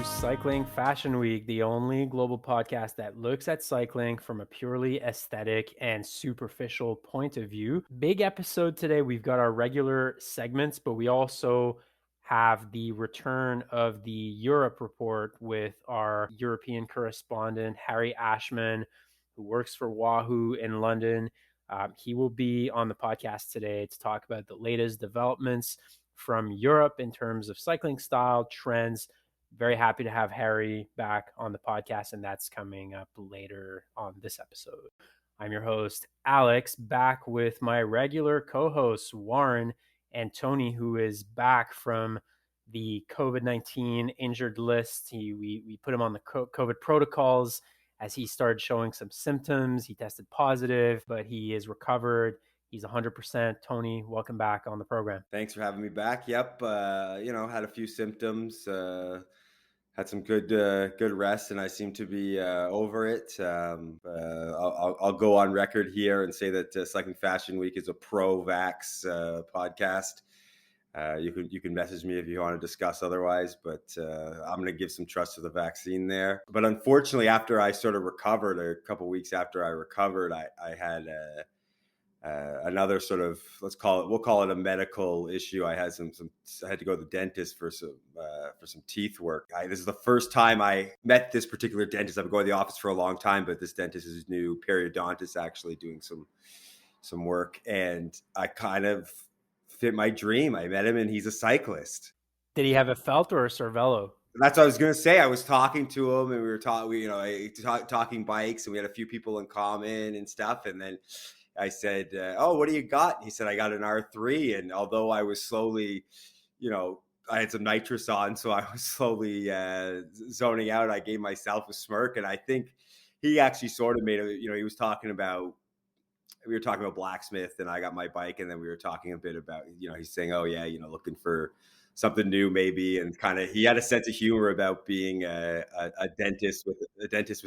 to Cycling Fashion Week, the only global podcast that looks at cycling from a purely aesthetic and superficial point of view. Big episode today. We've got our regular segments, but we also have the return of the Europe report with our European correspondent, Harry Ashman, who works for Wahoo in London. He will be on the podcast today to talk about the latest developments from Europe in terms of cycling style, trends. Very happy to have Harry back on the podcast, and that's coming up later on this episode. I'm your host, Alex, back with my regular co-hosts, Warren and Tony, who is back from the COVID-19 injured list. We put him on the COVID protocols as he started showing some symptoms. He tested positive, but he is recovered. He's 100%. Tony, welcome back on the program. Thanks for having me back. Yep. Had a few symptoms, had some good rest, and I seem to be over it. I'll go on record here and say that Cycling Fashion Week is a pro-vax podcast. You can message me if you want to discuss otherwise, but I'm going to give some trust to the vaccine there. But unfortunately, after I sort of recovered, a couple weeks after I recovered, I had another sort of, we'll call it a medical issue. I had I had to go to the dentist for some teeth work. This is the first time I met this particular dentist. I've been going to the office for a long time, but this dentist is new periodontist, actually doing some work, and I kind of fit my dream. I met him, and he's a cyclist. Did he have a felt or a cervelo? That's what I was going to say. I was talking to him, and we were talking bikes, and we had a few people in common and stuff, and then I said, oh, what do you got? He said, I got an R3. And although I was slowly, I had some nitrous on, so I was slowly zoning out, I gave myself a smirk. And I think he actually sort of made it, we were talking about blacksmith, and I got my bike. And then we were talking a bit about, he's saying, oh yeah, looking for something new maybe. And kind of, he had a sense of humor about being a dentist with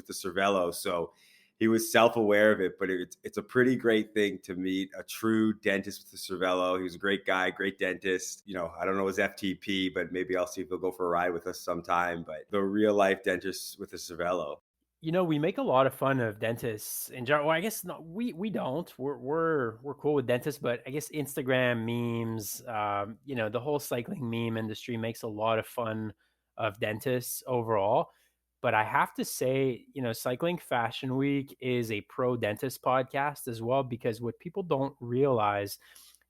the cervelo. So he was self-aware of it, but it's a pretty great thing to meet a true dentist with a cervelo. He was a great guy, great dentist. I don't know his FTP, but maybe I'll see if he'll go for a ride with us sometime. But the real life dentist with a cervelo. We make a lot of fun of dentists in general. Well, I guess we don't. We're cool with dentists, but I guess Instagram memes, the whole cycling meme industry makes a lot of fun of dentists overall. But I have to say, Cycling Fashion Week is a pro dentist podcast as well, because what people don't realize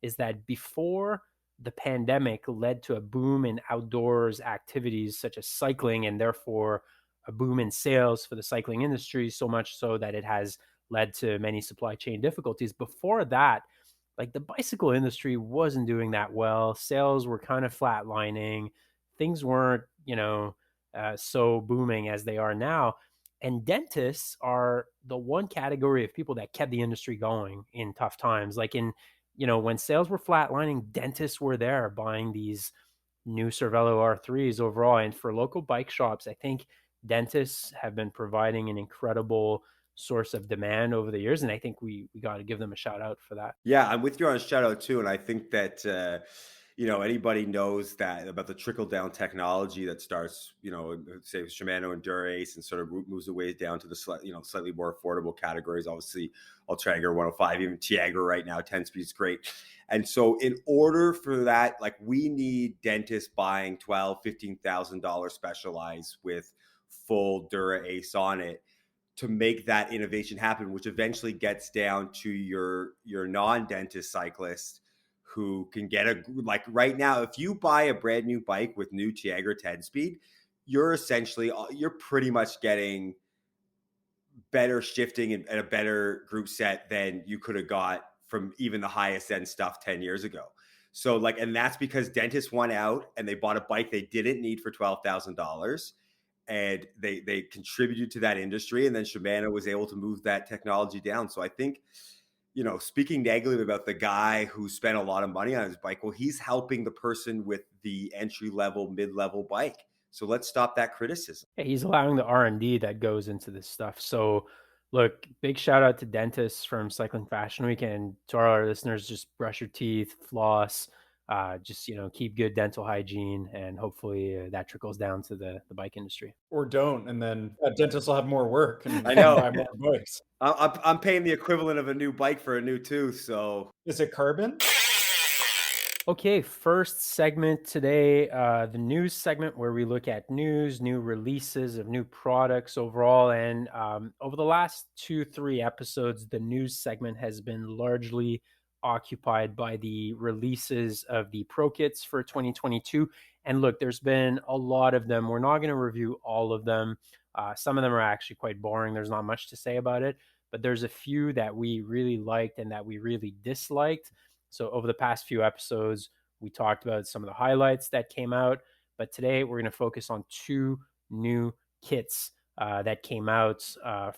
is that before the pandemic led to a boom in outdoors activities such as cycling, and therefore a boom in sales for the cycling industry, so much so that it has led to many supply chain difficulties. Before that, like, the bicycle industry wasn't doing that well. Sales were kind of flatlining. Things weren't, so booming as they are now. And dentists are the one category of people that kept the industry going in tough times. Like when sales were flatlining, dentists were there buying these new Cervelo R3s overall. And for local bike shops, I think dentists have been providing an incredible source of demand over the years. And I think we got to give them a shout out for that. Yeah, I'm with you on a shout out too. And I think that, anybody knows that about the trickle down technology that starts, say Shimano and Dura-Ace, and sort of moves away down to the slightly more affordable categories. Obviously, Ultrager 105, even Tiagra right now, 10 speed is great. And so in order for that, like, we need dentists buying $12,000, $15,000 Specialized with full Dura-Ace on it to make that innovation happen, which eventually gets down to your non-dentist cyclist who can get like right now, if you buy a brand new bike with new Tiagra 10 speed, you're pretty much getting better shifting and a better group set than you could have got from even the highest end stuff 10 years ago. So and that's because dentists went out and they bought a bike they didn't need for $12,000. And they contributed to that industry, and then Shimano was able to move that technology down. So I think, speaking negatively about the guy who spent a lot of money on his bike, well, he's helping the person with the entry-level, mid-level bike. So let's stop that criticism. Yeah, he's allowing the R&D that goes into this stuff. So look, big shout out to dentists from Cycling Fashion Week, and to our listeners, just brush your teeth, floss, just keep good dental hygiene, and hopefully that trickles down to the bike industry. Or don't, and then dentists will have more work and I can know. buy more bikes. I'm paying the equivalent of a new bike for a new tooth. So Is it carbon? Okay, first segment today, the news segment where we look at news, new releases of new products overall. And over the last 2, 3 episodes, the news segment has been largely occupied by the releases of the Pro Kits for 2022. And look, there's been a lot of them. We're not going to review all of them. Some of them are actually quite boring. There's not much to say about it, but there's a few that we really liked and that we really disliked. So over the past few episodes, we talked about some of the highlights that came out, but today we're going to focus on 2 new kits that came out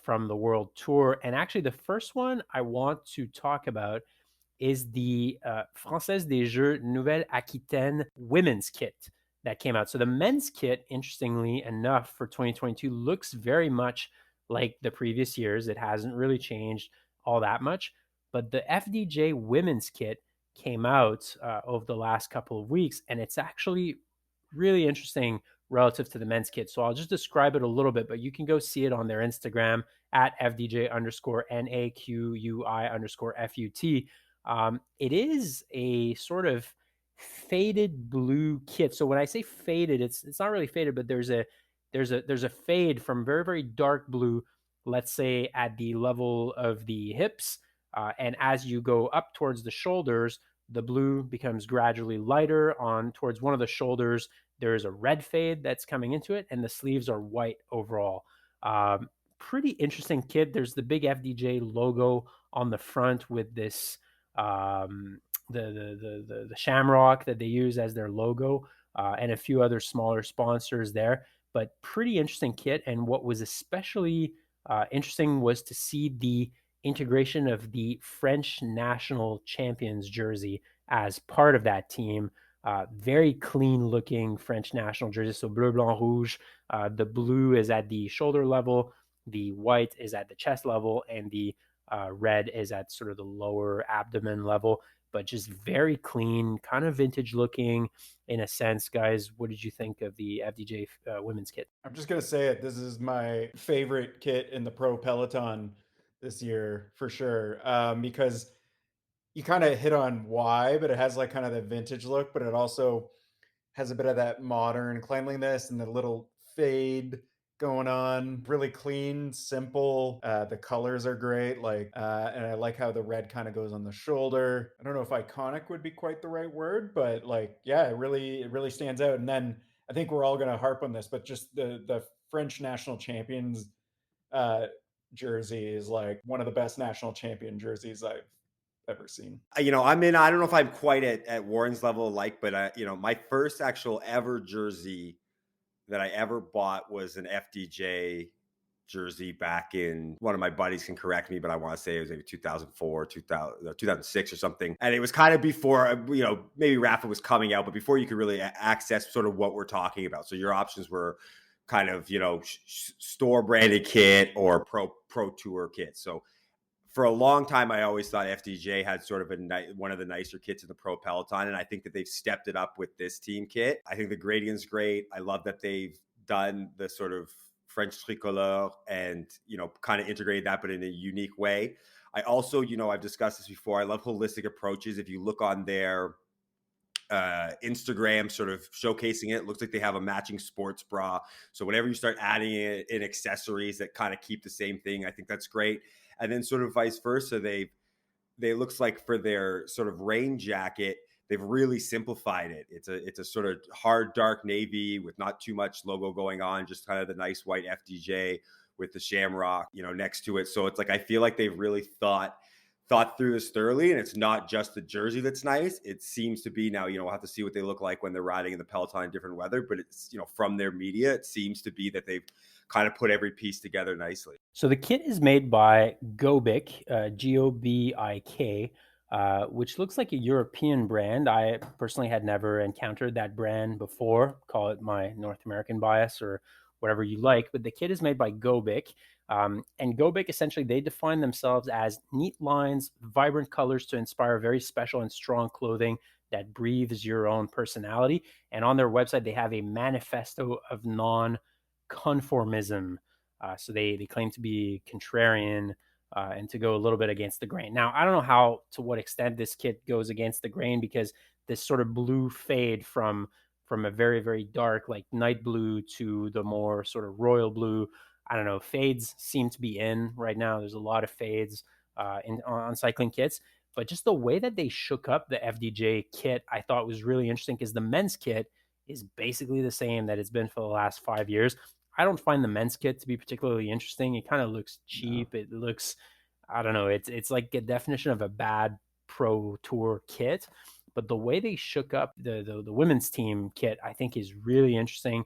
from the World Tour. And actually, the first one I want to talk about is the Française des Jeux Nouvelle-Aquitaine women's kit that came out. So the men's kit, interestingly enough, for 2022 looks very much like the previous years. It hasn't really changed all that much. But the FDJ women's kit came out over the last couple of weeks, and it's actually really interesting relative to the men's kit. So I'll just describe it a little bit, but you can go see it on their Instagram at FDJ underscore NAQUI underscore FUT. It is a sort of faded blue kit. So when I say faded, it's not really faded, but there's a fade from very, very dark blue, let's say at the level of the hips. And as you go up towards the shoulders, the blue becomes gradually lighter on towards one of the shoulders. There is a red fade that's coming into it, and the sleeves are white overall. Pretty interesting kit. There's the big FDJ logo on the front with this the shamrock that they use as their logo, and a few other smaller sponsors there. But pretty interesting kit. And what was especially interesting was to see the integration of the French national champions jersey as part of that team. Very clean looking French national jersey. So bleu, blanc, rouge. The blue is at the shoulder level, the white is at the chest level, and the red is at sort of the lower abdomen level. But just very clean, kind of vintage looking in a sense. Guys, what did you think of the FDJ women's kit? I'm just gonna say it. This is my favorite kit in the Pro Peloton this year for sure. Because you kind of hit on why, but it has like kind of the vintage look, but it also has a bit of that modern cleanliness and the little fade going on. Really clean, simple. The colors are great. And I like how the red kind of goes on the shoulder. I don't know if iconic would be quite the right word, but like, yeah, it really stands out. And then I think we're all going to harp on this, but just the French national champions uh, jersey is like one of the best national champion jerseys I've ever seen. I'm in. I don't know if I'm quite at Warren's level, but my first actual ever jersey that I ever bought was an FDJ jersey back in, one of my buddies can correct me, but I want to say it was maybe 2004, 2006 or something. And it was kind of before, maybe Rafa was coming out, but before you could really access sort of what we're talking about. So your options were kind of, store branded kit or pro tour kit. So for a long time, I always thought FDJ had sort of one of the nicer kits in the Pro Peloton, and I think that they've stepped it up with this team kit. I think the gradient's great. I love that they've done the sort of French tricolore and, kind of integrated that, but in a unique way. I also, I've discussed this before, I love holistic approaches. If you look on their Instagram sort of showcasing it looks like they have a matching sports bra. So whenever you start adding in accessories that kind of keep the same thing, I think that's great. And then sort of vice versa, they looks like for their sort of rain jacket, they've really simplified it. It's a sort of hard dark navy with not too much logo going on, just kind of the nice white FDJ with the shamrock, next to it. So it's like I feel like they've really thought through this thoroughly, and it's not just the jersey that's nice. It seems to be now, we'll have to see what they look like when they're riding in the Peloton in different weather, but it's, from their media, it seems to be that they've kind of put every piece together nicely. So the kit is made by Gobik, Gobik, which looks like a European brand. I personally had never encountered that brand before. Call it my North American bias or whatever you like. But the kit is made by Gobik. And Gobik, essentially, they define themselves as neat lines, vibrant colors to inspire very special and strong clothing that breathes your own personality. And on their website, they have a manifesto of non-conformism. So they claim to be contrarian and to go a little bit against the grain. Now, I don't know how to what extent this kit goes against the grain, because this sort of blue fade from a very very dark like night blue to the more sort of royal blue. I don't know. Fades seem to be in right now. There's a lot of fades on cycling kits, but just the way that they shook up the FDJ kit, I thought was really interesting, because the men's kit is basically the same that it's been for the last 5 years. I don't find the men's kit to be particularly interesting. It kind of looks No. cheap. It looks, I don't know. It's like a definition of a bad pro tour kit. But the way they shook up the women's team kit, I think, is really interesting.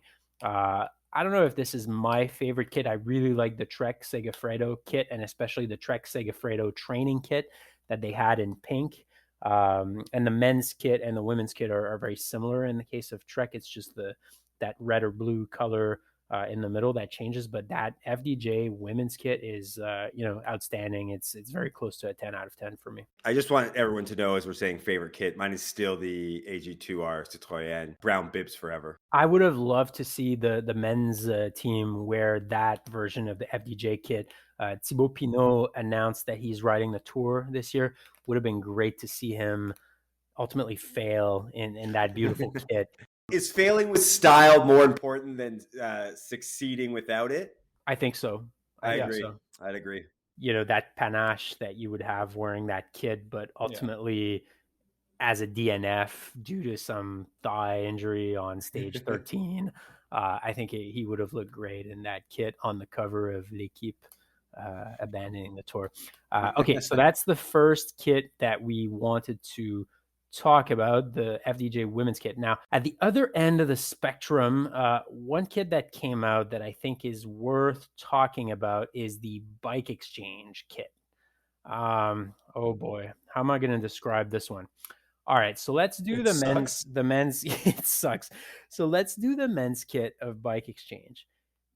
I don't know if this is my favorite kit. I really like the Trek Segafredo kit, and especially the Trek Segafredo training kit that they had in pink. And the men's kit and the women's kit are very similar. In the case of Trek, it's just that red or blue color in the middle that changes. But that FDJ women's kit is outstanding. It's very close to a 10 out of 10 for me. I just want everyone to know, as we're saying favorite kit, mine is still the AG2R Citroën brown bibs forever. I would have loved to see the men's team wear that version of the FDJ kit. Thibaut Pinot announced that he's riding the Tour this year. Would have been great to see him ultimately fail in that beautiful kit. Is failing with style more important than succeeding without it? I think so. I I think agree. so. I'd agree. That panache that you would have wearing that kit, but Yeah. ultimately as a DNF due to some thigh injury on stage 13. I think he would have looked great in that kit on the cover of L'Equipe, abandoning the tour. Okay, so that's the first kit that we wanted to talk about, the FDJ women's kit. Now, at the other end of the spectrum, one kit that came out that I think is worth talking about is the Bike Exchange kit. Oh boy, how am I going to describe this one? All right, so let's do It the sucks. men's it sucks. So let's do the men's kit of Bike Exchange.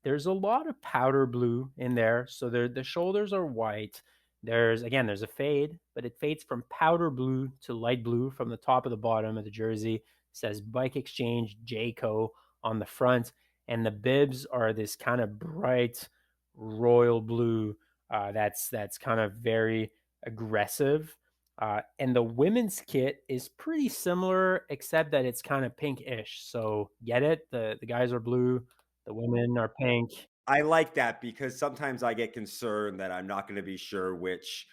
There's a lot of powder blue in there, so the shoulders are white. There's a fade, but it fades from powder blue to light blue from the top of the bottom of the jersey. It says Bike Exchange Jayco on the front, and the bibs are this kind of bright royal blue. That's kind of very aggressive. And the women's kit is pretty similar, except that it's kind of pinkish. So get it? The guys are blue, the women are pink. I like that because sometimes I get concerned that I'm not going to be sure which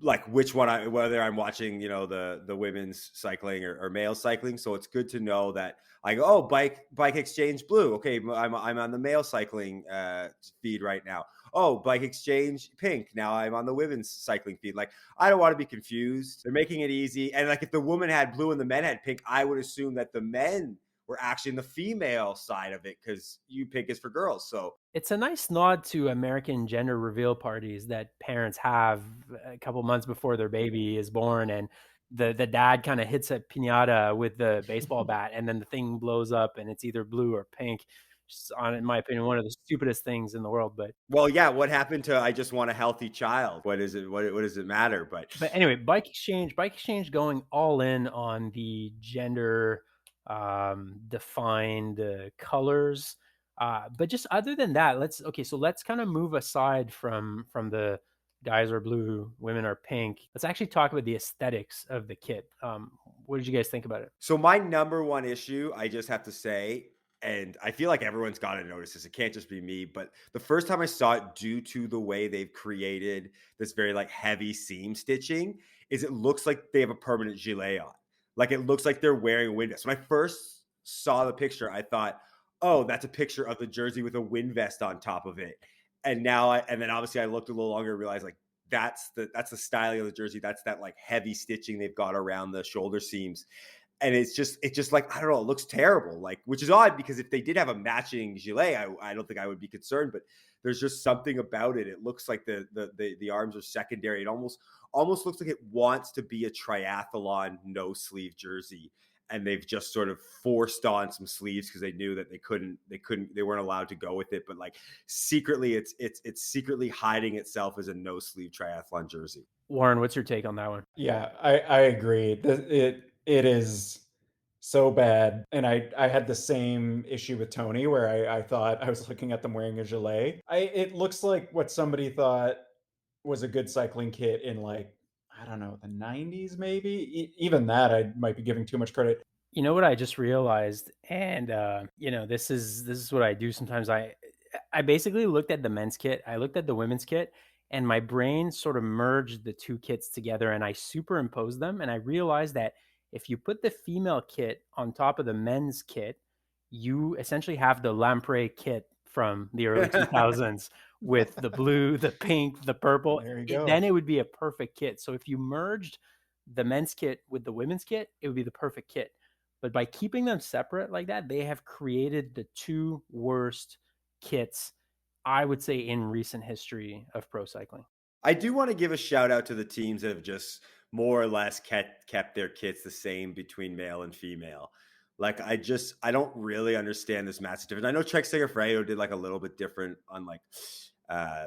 like which one whether I'm watching the women's cycling or male cycling. So it's good to know that I go, oh, bike exchange blue, okay, I'm on the male cycling feed right now. Oh, bike exchange pink, now I'm on the women's cycling feed. Like, I don't want to be confused. They're making it easy. And like, if the woman had blue and the men had pink, I would assume that the men were actually in the female side of it, because pink is for girls. So It's a nice nod to American gender reveal parties that parents have a couple months before their baby is born, and the dad kind of hits a pinata with the baseball bat, and then the thing blows up, and it's either blue or pink. Just on, in my opinion, one of the stupidest things in the world. well, yeah, what happened to I just want a healthy child? What is it? What does it matter? But anyway, Bike Exchange going all in on the gender defined colors. But just other than that, let's kind of move aside from the guys are blue, women are pink. Let's actually talk about the aesthetics of the kit. What did you guys think about it? So my number one issue, I just have to say, and I feel like everyone's got to notice this, it can't just be me, but the first time I saw it, due to the way they've created this very like heavy seam stitching, is it looks like they have a permanent gilet on. Like, it looks like they're wearing a wind vest. When I first saw the picture, I thought, oh, that's a picture of the jersey with a wind vest on top of it. And then obviously I looked a little longer and realized, like, that's the styling of the jersey. That's that like heavy stitching they've got around the shoulder seams. And it's just like, I don't know, it looks terrible. Like, which is odd, because if they did have a matching gilet, I don't think I would be concerned, but there's just something about it. It looks like the arms are secondary. It almost looks like it wants to be a triathlon no sleeve jersey. and they've just sort of forced on some sleeves because they knew that they weren't allowed to go with it. But like secretly, it's secretly hiding itself as a no sleeve triathlon jersey. Warren, what's your take on that one? Yeah, I agree. It is so bad. And I had the same issue with Tony where I thought I was looking at them wearing a gilet. It looks like what somebody thought was a good cycling kit in like, I don't know, the 90s maybe. Even that I might be giving too much credit. You know what I just realized, and this is what I do sometimes. I basically looked at the men's kit, I looked at the women's kit, and my brain sort of merged the two kits together, and I superimposed them, and I realized that if you put the female kit on top of the men's kit, you essentially have the lamprey kit from the early 2000s with the blue, the pink, the purple. There you Then go. it would be a perfect kit. So if you merged the men's kit with the women's kit, it would be the perfect kit. But by keeping them separate like that, they have created the two worst kits, I would say, in recent history of pro cycling. I do want to give a shout out to the teams that have just more or less kept their kits the same between male and female. Like I don't really understand this massive difference. I know Trek Segafredo did like a little bit different on like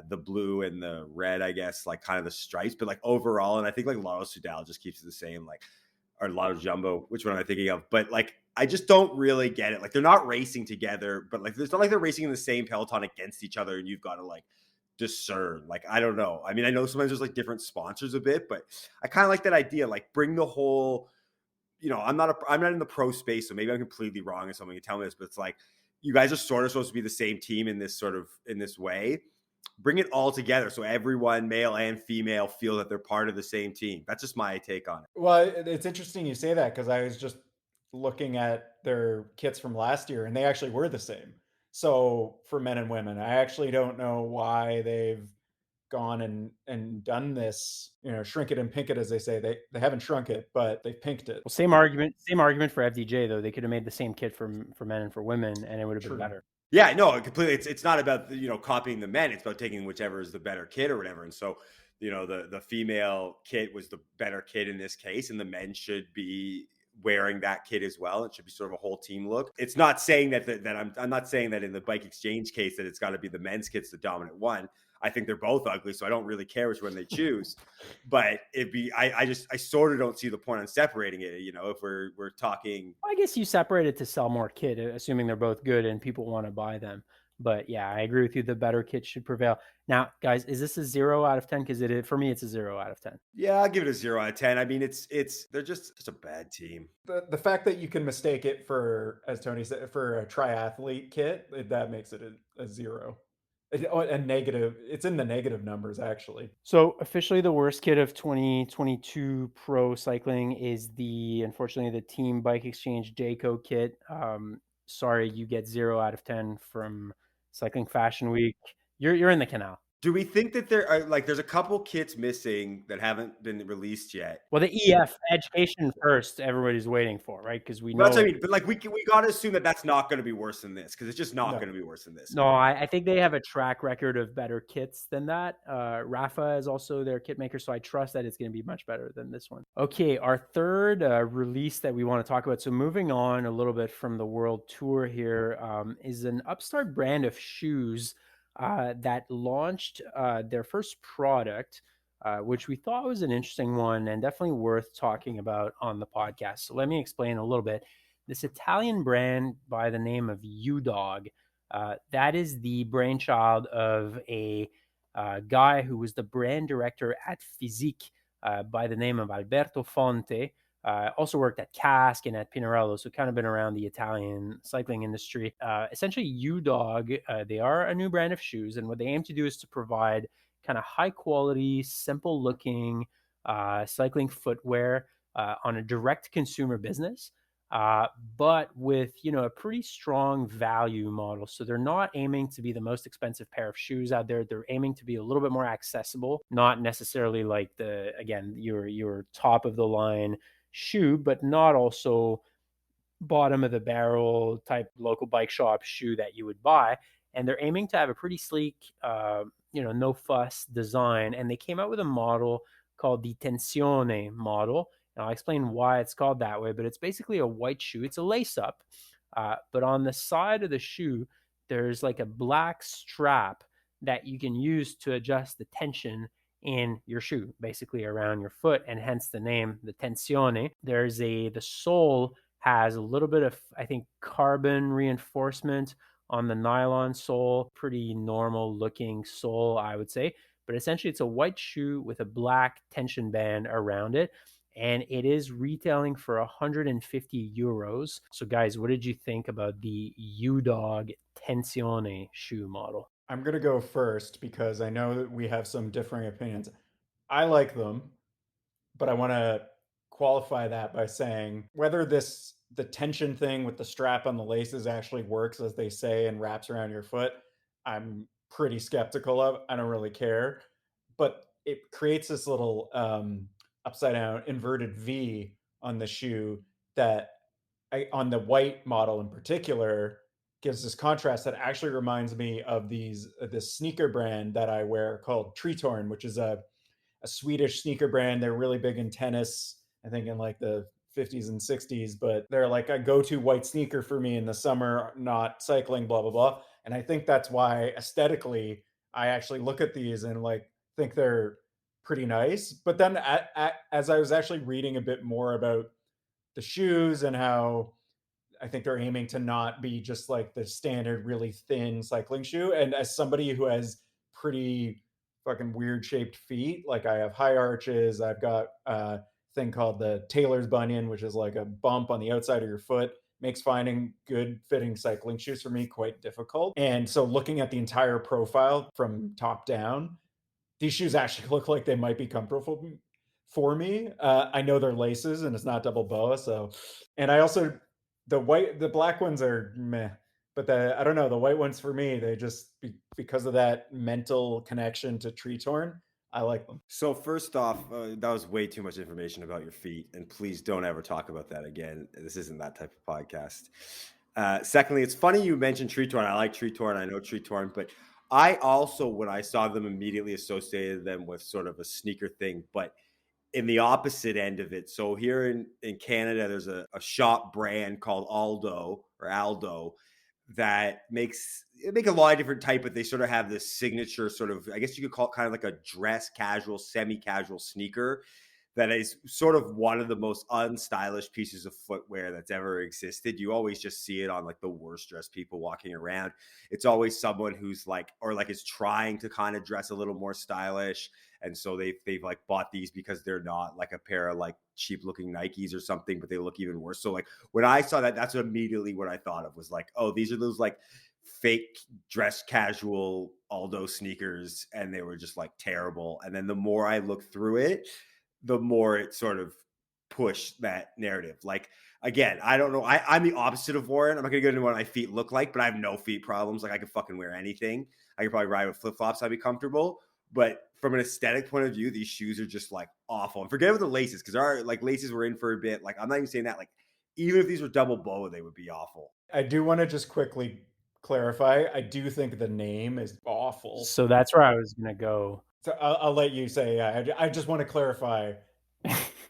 the blue and the red, I guess, like kind of the stripes, but like overall, and I think like Lotto Sudal just keeps it the same, like or Lotto Jumbo, which one am I thinking of? But like I just don't really get it. Like they're not racing together, but like it's not like they're racing in the same peloton against each other, and you've got to like discern. Like I don't know. I mean, I know sometimes there's like different sponsors a bit, but I kind of like that idea. Like bring the whole. I'm not in the pro space, so maybe I'm completely wrong, and someone can tell me this, but it's like you guys are sort of supposed to be the same team in this way. Bring it all together so everyone, male and female, feel that they're part of the same team. That's just my take on it. Well, it's interesting you say that because I was just looking at their kits from last year and they actually were the same. So for men and women, I actually don't know why they've gone and done this, shrink it and pink it, as they say. They haven't shrunk it, but they've pinked it. Well, same argument for FDJ though. They could have made the same kit for men and for women, and it would have been True. better. Yeah, no, completely. It's not about copying the men. It's about taking whichever is the better kit or whatever. And so the female kit was the better kit in this case, and the men should be wearing that kit as well. It should be sort of a whole team look. It's not saying that I'm not saying that in the bike exchange case that it's got to be the men's kit's the dominant one. I think they're both ugly, so I don't really care which one they choose. But I sort of don't see the point on separating it. If we're talking, I guess you separate it to sell more kit, assuming they're both good and people want to buy them. But yeah, I agree with you. The better kit should prevail. Now, guys, is this a 0 out of 10? Because for me, it's a 0 out of 10. Yeah, I'll give it a 0 out of 10. I mean, they're just a bad team. The fact that you can mistake it for, as Tony said, for a triathlete kit, that makes it a 0. A negative. It's in the negative numbers, actually. So officially the worst kit of 2022 pro cycling is unfortunately the Team Bike Exchange Jayco kit. Sorry, you get 0 out of 10 from Cycling Fashion Week. You're in the canal. Do we think that there's a couple kits missing that haven't been released yet? Well, the EF education first, everybody's waiting for, right? Because we know. That's what I mean. But like we got to assume that that's not going to be worse than this because it's just not going to be worse than this. No, I think they have a track record of better kits than that. Rafa is also their kit maker, so I trust that it's going to be much better than this one. Okay, our third release that we want to talk about. So moving on a little bit from the World Tour here is an upstart brand of shoes that launched their first product, which we thought was an interesting one and definitely worth talking about on the podcast. So let me explain a little bit. This Italian brand by the name of UDog, that is the brainchild of a guy who was the brand director at Physique by the name of Alberto Fonte. Also worked at Cask and at Pinarello, so kind of been around the Italian cycling industry. Essentially, UDog, they are a new brand of shoes, and what they aim to do is to provide kind of high quality, simple looking cycling footwear on a direct consumer business, but with a pretty strong value model. So they're not aiming to be the most expensive pair of shoes out there. They're aiming to be a little bit more accessible, not necessarily like your top of the line shoe, but not also bottom of the barrel type local bike shop shoe that you would buy. And they're aiming to have a pretty sleek, no fuss design. And they came out with a model called the Tensione model. And I'll explain why it's called that way, but it's basically a white shoe. It's a lace up. But on the side of the shoe, there's like a black strap that you can use to adjust the tension in your shoe, basically around your foot, and hence the name, the tensione. The sole has a little bit of, I think, carbon reinforcement on the nylon sole. Pretty normal looking sole, I would say. But essentially, it's a white shoe with a black tension band around it. And it is retailing for 150 euros. So, guys, what did you think about the U-Dog Tensione shoe model? I'm going to go first because I know that we have some differing opinions. I like them, but I want to qualify that by saying whether the tension thing with the strap on the laces actually works as they say and wraps around your foot, I'm pretty skeptical of. I don't really care, but it creates this little upside down inverted V on the shoe that on the white model in particular gives this contrast that actually reminds me of this sneaker brand that I wear called Treetorn, which is a Swedish sneaker brand. They're really big in tennis, I think in like the 50s and 60s, but they're like a go-to white sneaker for me in the summer, not cycling, blah, blah, blah. And I think that's why aesthetically, I actually look at these and like think they're pretty nice. But then as I was actually reading a bit more about the shoes and how I think they're aiming to not be just like the standard really thin cycling shoe. And as somebody who has pretty fucking weird shaped feet, like I have high arches, I've got a thing called the Taylor's bunion, which is like a bump on the outside of your foot, makes finding good fitting cycling shoes for me quite difficult. And so looking at the entire profile from top down, these shoes actually look like they might be comfortable for me. I know they're laces and it's not double BOA, so and I also the black ones are meh, but I don't know, the white ones for me, they just because of that mental connection to Tree Torn, I like them. So first off, that was way too much information about your feet, and please don't ever talk about that again. This isn't that type of podcast. Secondly, it's funny you mentioned Tree Torn. I like Tree Torn. I know Tree Torn, but I also, when I saw them, immediately associated them with sort of a sneaker thing, but in the opposite end of it. So here in Canada, there's a shop brand called Aldo that make a lot of different type, but they sort of have this signature sort of, I guess you could call it kind of like a dress casual, semi-casual sneaker that is sort of one of the most unstylish pieces of footwear that's ever existed. You always just see it on like the worst dressed people walking around. It's always someone who's like, or like is trying to kind of dress a little more stylish. And so they've like bought these because they're not like a pair of like cheap looking Nikes or something, but they look even worse. So like when I saw that, that's immediately what I thought of was like, oh, these are those like fake dress casual Aldo sneakers. And they were just like terrible. And then the more I looked through it, the more it sort of pushed that narrative. Like, again, I don't know. I'm the opposite of Warren. I'm not going to go into what my feet look like, but I have no feet problems. Like, I can fucking wear anything. I could probably ride with flip flops. I'd be comfortable. But from an aesthetic point of view, these shoes are just like awful. And forget about the laces, because our like laces were in for a bit. Like, I'm not even saying that. Like, even if these were double BOA, they would be awful. I do want to just quickly clarify. I do think the name is awful. So that's where I was going to go. So I'll let you say. I just want to clarify.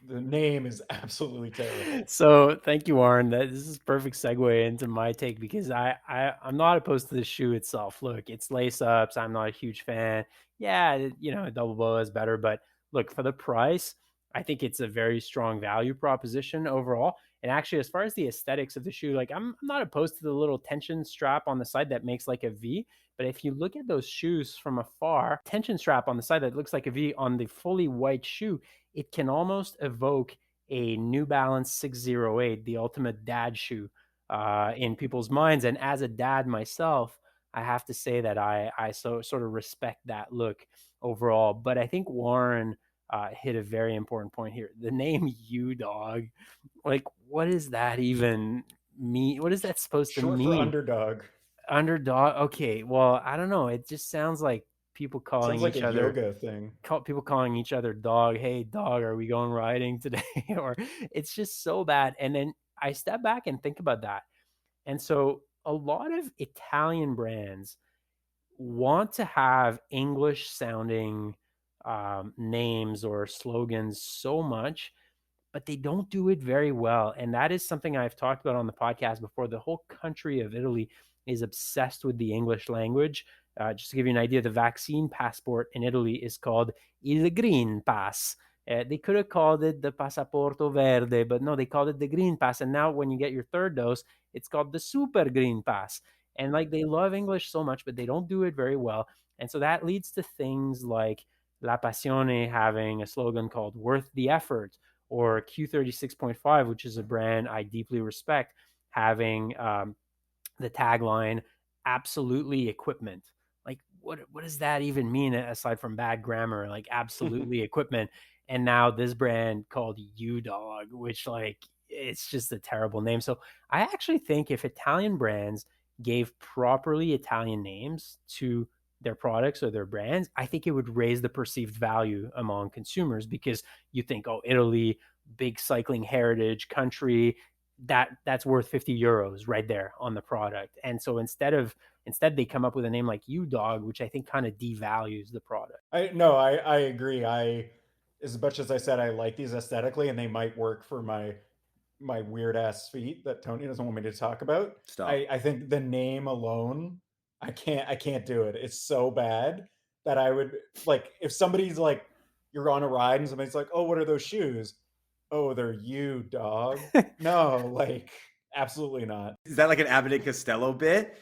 The name is absolutely terrible. So thank you, Warren. This is perfect segue into my take because I'm not opposed to the shoe itself. Look, it's lace ups. I'm not a huge fan. Yeah, double BOA is better, but look, for the price, I think it's a very strong value proposition overall. And actually, as far as the aesthetics of the shoe, like I'm not opposed to the little tension strap on the side that makes like a V. But if you look at those shoes from afar, tension strap on the side that looks like a V on the fully white shoe, it can almost evoke a New Balance 608, the ultimate dad shoe, in people's minds. And as a dad myself, I have to say that I sort of respect that look overall. But I think Warren hit a very important point here. The name U-Dog, like, what does that even mean? What is that supposed to Short for mean? underdog. Underdog. Okay, well, I don't know. It just sounds like people calling Sounds like each a other yoga thing. people calling each other dog. Hey, dog, are we going riding today? Or it's just so bad. And then I step back and think about that. And so a lot of Italian brands want to have English sounding names or slogans so much but they don't do it very well. And that is something I've talked about on the podcast before. The whole country of Italy is obsessed with the English language. Just to give you an idea, the vaccine passport in Italy is called Il Green Pass. They could have called it the Passaporto Verde, but no, they called it the Green Pass. And now when you get your third dose, it's called the Super Green Pass. And like they love English so much, but they don't do it very well. And so that leads to things like La Passione having a slogan called Worth the Effort, or Q36.5, which is a brand I deeply respect, having the tagline absolutely equipment. Like what does that even mean aside from bad grammar? Like absolutely equipment. And now this brand called U Dog, which like it's just a terrible name. So I actually think if Italian brands gave properly Italian names to their products or their brands, I think it would raise the perceived value among consumers, because you think, oh, Italy, big cycling heritage country, that's worth 50 euros right there on the product. And so instead they come up with a name like U Dog, which I think kind of devalues the product. I agree. As much as I said I like these aesthetically and they might work for my weird ass feet that Tony doesn't want me to talk about. Stop. I think the name alone, I can't do it. It's so bad that I would like if somebody's like you're on a ride and somebody's like, "Oh, what are those shoes?" "Oh, they're you, dog." No, like absolutely not. Is that like an Abbott and Costello bit?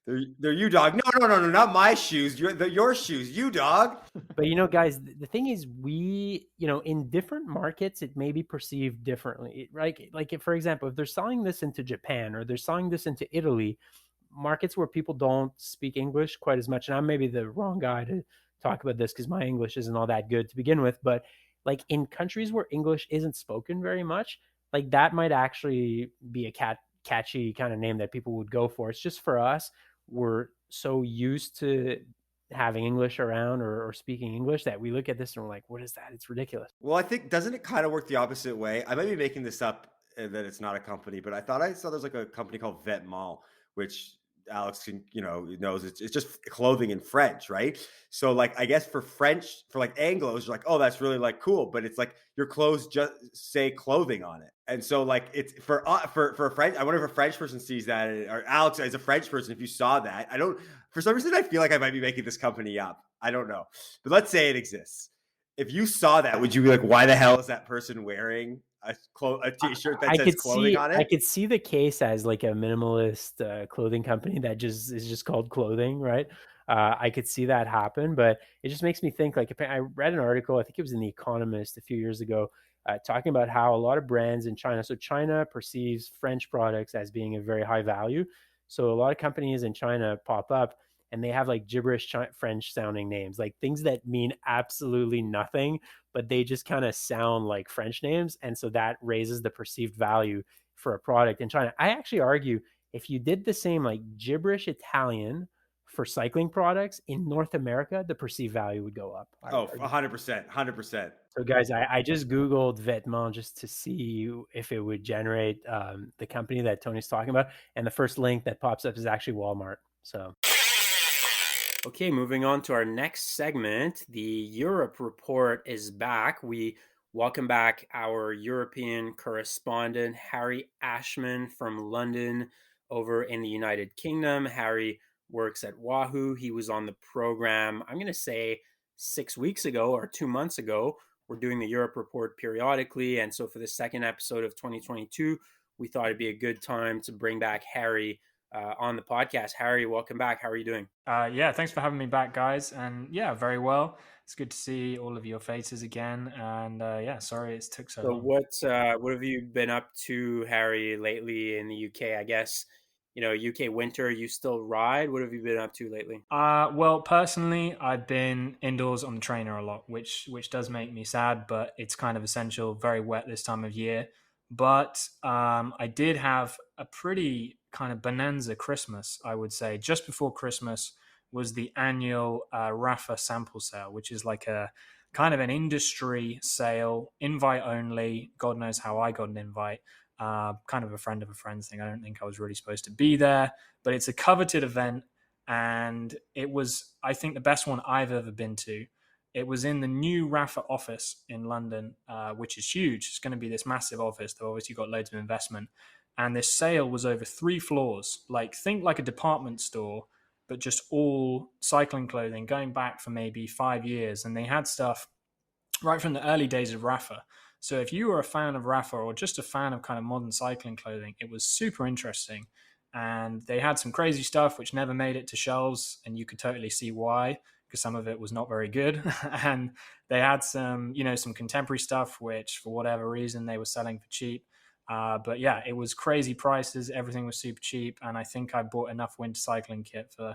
They're you, dog. No, no, no, no, not my shoes. They're your shoes, you, dog. But guys, the thing is, we, in different markets, it may be perceived differently, right? Like, if, for example, if they're selling this into Japan or they're selling this into Italy, markets where people don't speak English quite as much, and I'm maybe the wrong guy to talk about this because my English isn't all that good to begin with, but like in countries where English isn't spoken very much, like that might actually be a catchy kind of name that people would go for. It's just for us, we're so used to having English around or speaking English that we look at this and we're like, what is that? It's ridiculous. Well, I think, doesn't it kind of work the opposite way? I might be making this up, that it's not a company, but I thought I saw there's like a company called Vetements, which Alex knows it's just clothing in French, right? So like I guess for French, for like Anglos, you're like, oh, that's really like cool, but it's like your clothes just say clothing on it, and so like it's for a French. I wonder if a French person sees that, or Alex as a French person, if you saw that. I don't. For some reason, I feel like I might be making this company up. I don't know, but let's say it exists. If you saw that, would you be like, why the hell is that person wearing a t-shirt that says clothing on I it? could see the case as like a minimalist clothing company that just is just called clothing, right? I could see that happen, but it just makes me think. Like, I read an article, I think it was in The Economist a few years ago, talking about how a lot of brands in China. So China perceives French products as being a very high value. So a lot of companies in China pop up and they have like gibberish French sounding names, like things that mean absolutely nothing, but they just kind of sound like French names. And so that raises the perceived value for a product in China. I actually argue if you did the same like gibberish Italian for cycling products in North America, the perceived value would go up. Oh, 100%, 100%. So guys, I just Googled Vetements just to see if it would generate the company that Tony's talking about. And the first link that pops up is actually Walmart. So. Okay, moving on to our next segment. The Europe report is back. We welcome back our European correspondent, Harry Ashman from London over in the United Kingdom. Harry works at Wahoo. He was on the program, I'm going to say 6 weeks ago or 2 months ago. We're doing the Europe report periodically. And so for the second episode of 2022, we thought it'd be a good time to bring back Harry on the podcast. Harry, welcome back. How are you doing? Yeah, thanks for having me back, guys. And yeah, very well. It's good to see all of your faces again. And yeah, sorry it took so long. What have you been up to, Harry, lately in the UK? I guess, UK winter, you still ride. What have you been up to lately? Well, personally, I've been indoors on the trainer a lot, which does make me sad, but it's kind of essential. Very wet this time of year. But I did have a pretty kind of bonanza Christmas, I would say. Just before Christmas was the annual Rafa sample sale, which is like a kind of an industry sale, invite only. God knows how I got an invite. Kind of a friend of a friend's thing. I don't think I was really supposed to be there, but it's a coveted event. And it was, I think, the best one I've ever been to. It was in the new Rafa office in London, which is huge. It's going to be this massive office. They've obviously got loads of investment. And this sale was over 3 floors. Like, think like a department store, but just all cycling clothing going back for maybe 5 years. And they had stuff right from the early days of Rafa. So if you were a fan of Rafa or just a fan of kind of modern cycling clothing, it was super interesting. And they had some crazy stuff which never made it to shelves, and you could totally see why, because some of it was not very good. And they had some, some contemporary stuff which, for whatever reason, they were selling for cheap. But yeah, it was crazy prices. Everything was super cheap, and I think I bought enough winter cycling kit for